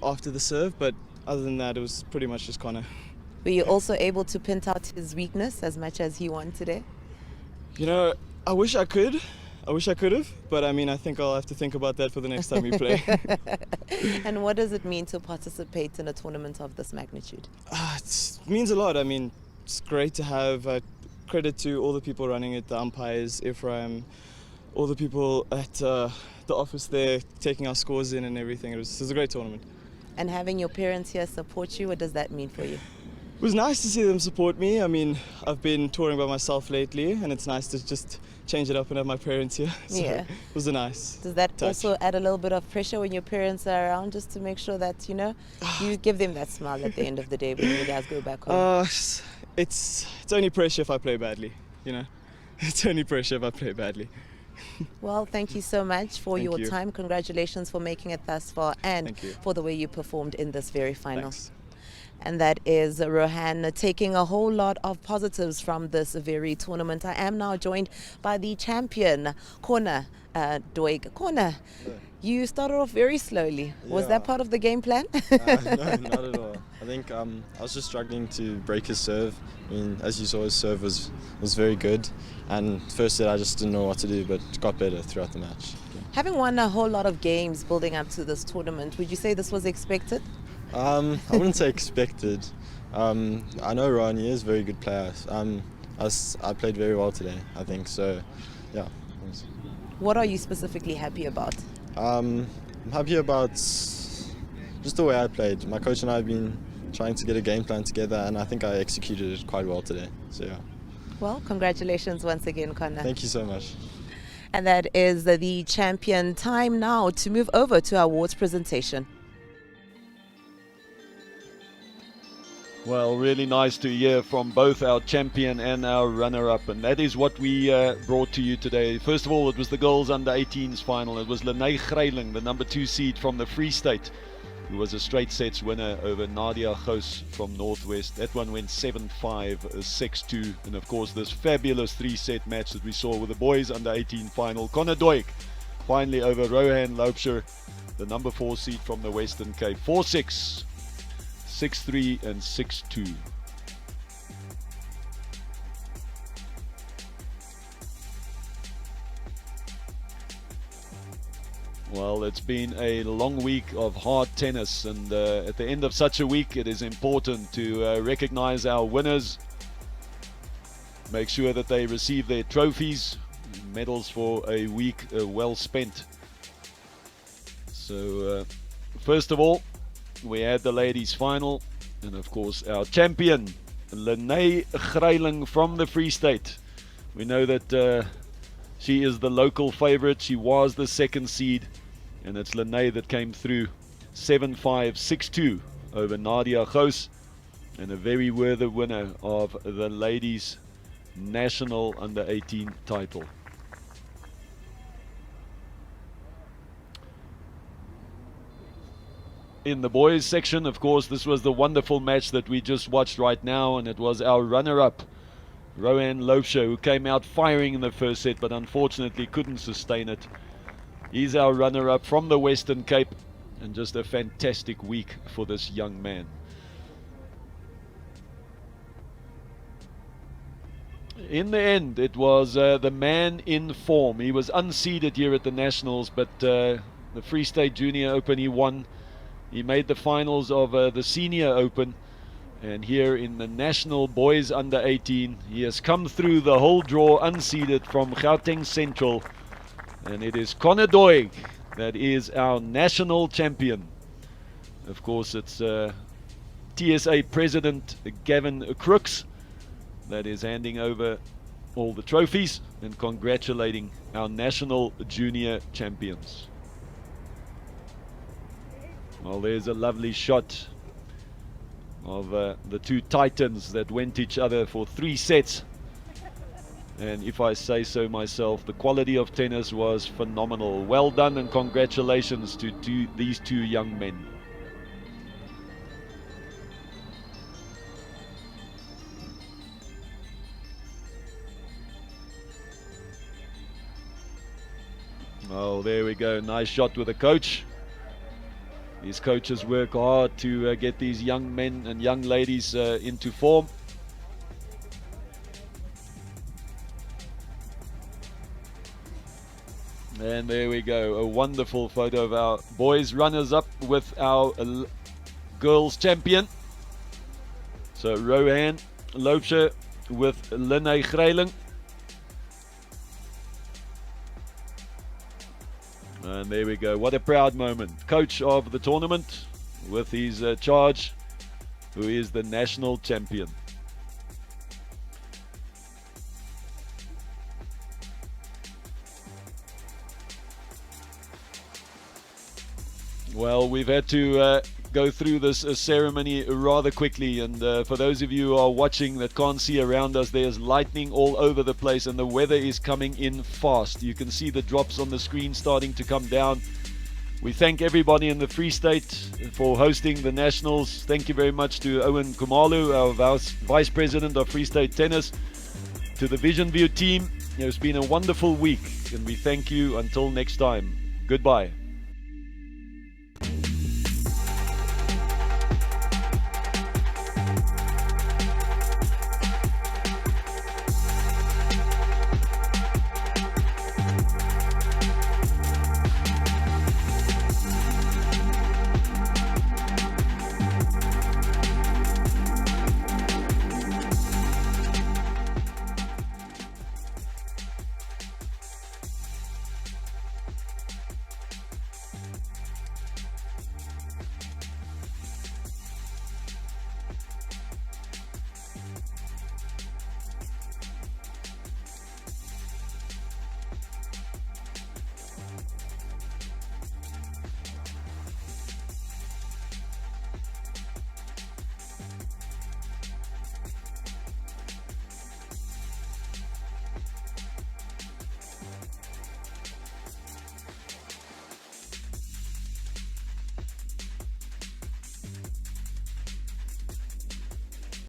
after the serve, but other than that it was pretty much just Connor. Were you also able to pin out his weakness as much as he won today? You know, I wish I could. I wish I could have, but I mean, I think I'll have to think about that for the next time we play. And what does it mean to participate in a tournament of this magnitude? It means a lot. I mean, it's great to have credit to all the people running it, the umpires, Ephraim, all the people at the office there taking our scores in and everything. It was a great tournament. And having your parents here support you, what does that mean for you? It was nice to see them support me. I mean, I've been touring by myself lately, and it's nice to just change it up and have my parents here. So yeah. It was a nice Does that touch. also add a little bit of pressure when your parents are around, just to make sure that, you know, you give them that smile at the end of the day when you guys go back home? It's only pressure if I play badly, you know. It's only pressure if I play badly. Well, thank you so much for Thank your you. time. Congratulations for making it thus far and Thank you. for the way you performed in this very final. Thanks. And that is Rohan taking a whole lot of positives from this very tournament. I am now joined by the champion, Connor Doig. Connor, you started off very slowly. Was Yeah. that part of the game plan? No, not at all. I think I was just struggling to break his serve. I mean, as you saw, his serve was very good. And first set, I just didn't know what to do, but it got better throughout the match. Having won a whole lot of games building up to this tournament, would you say this was expected? I wouldn't say expected. I know Ron, he is a very good player. I played very well today, I think. So, yeah. What are you specifically happy about? I'm happy about just the way I played. My coach and I have been trying to get a game plan together, and I think I executed it quite well today. So, yeah. Well, congratulations once again, Connor. Thank you so much. And that is the champion. Time now to move over to our awards presentation. Well, really nice to hear from both our champion and our runner-up, and that is what we brought to you today. First of all, it was the girls under 18s final. It was Lene Greiling, the number 2 seed from the Free State, who was a straight sets winner over Nadia Gous from Northwest. That one went 7-5, 6-2, and of course this fabulous 3-set match that we saw with the boys under 18 final. Connor Doig finally over Rohan Lopsha, the number 4 seed from the Western Cape. 4-6. 6-3 and 6-2. Well, it's been a long week of hard tennis, and at the end of such a week, it is important to recognize our winners, make sure that they receive their trophies, medals for a week well spent. So, first of all, we had the ladies' final, and of course, our champion, Lene Greiling from the Free State. We know that she is the local favorite. She was the second seed, and it's Lene that came through 7-5, 6-2 over Nadia Gous, and a very worthy winner of the ladies' national under-18 title. In the boys section, of course, this was the wonderful match that we just watched right now, and it was our runner-up, Rohan Loubser, who came out firing in the first set, but unfortunately couldn't sustain it. He's our runner-up from the Western Cape, and just a fantastic week for this young man. In the end, it was the man in form. He was unseeded here at the Nationals, but the Free State Junior Open he won. He made the finals of the Senior Open, and here in the National Boys Under 18, he has come through the whole draw unseeded from Gauteng Central, and it is Conor Doig that is our national champion. Of course, it's TSA President Gavin Crooks that is handing over all the trophies and congratulating our national junior champions. Well, there's a lovely shot of the two titans that went each other for 3 sets, and if I say so myself, the quality of tennis was phenomenal. Well done, and congratulations to these two young men. Oh, there we go, nice shot with the coach. These coaches work hard to get these young men and young ladies into form. And there we go, a wonderful photo of our boys runners-up with our girls champion. So Rohan Loubser with Lene Greiling. And there we go, what a proud moment. Coach of the tournament with his charge, who is the national champion. Well, we've had to go through this ceremony rather quickly, and for those of you who are watching that can't see around us, there's lightning all over the place and the weather is coming in fast. You can see the drops on the screen starting to come down. We thank everybody in the Free State for hosting the Nationals. Thank you very much to Owen Kumalu, our Vice President of Free State Tennis, to the Vision View team. It's been a wonderful week, and we thank you until next time. Goodbye.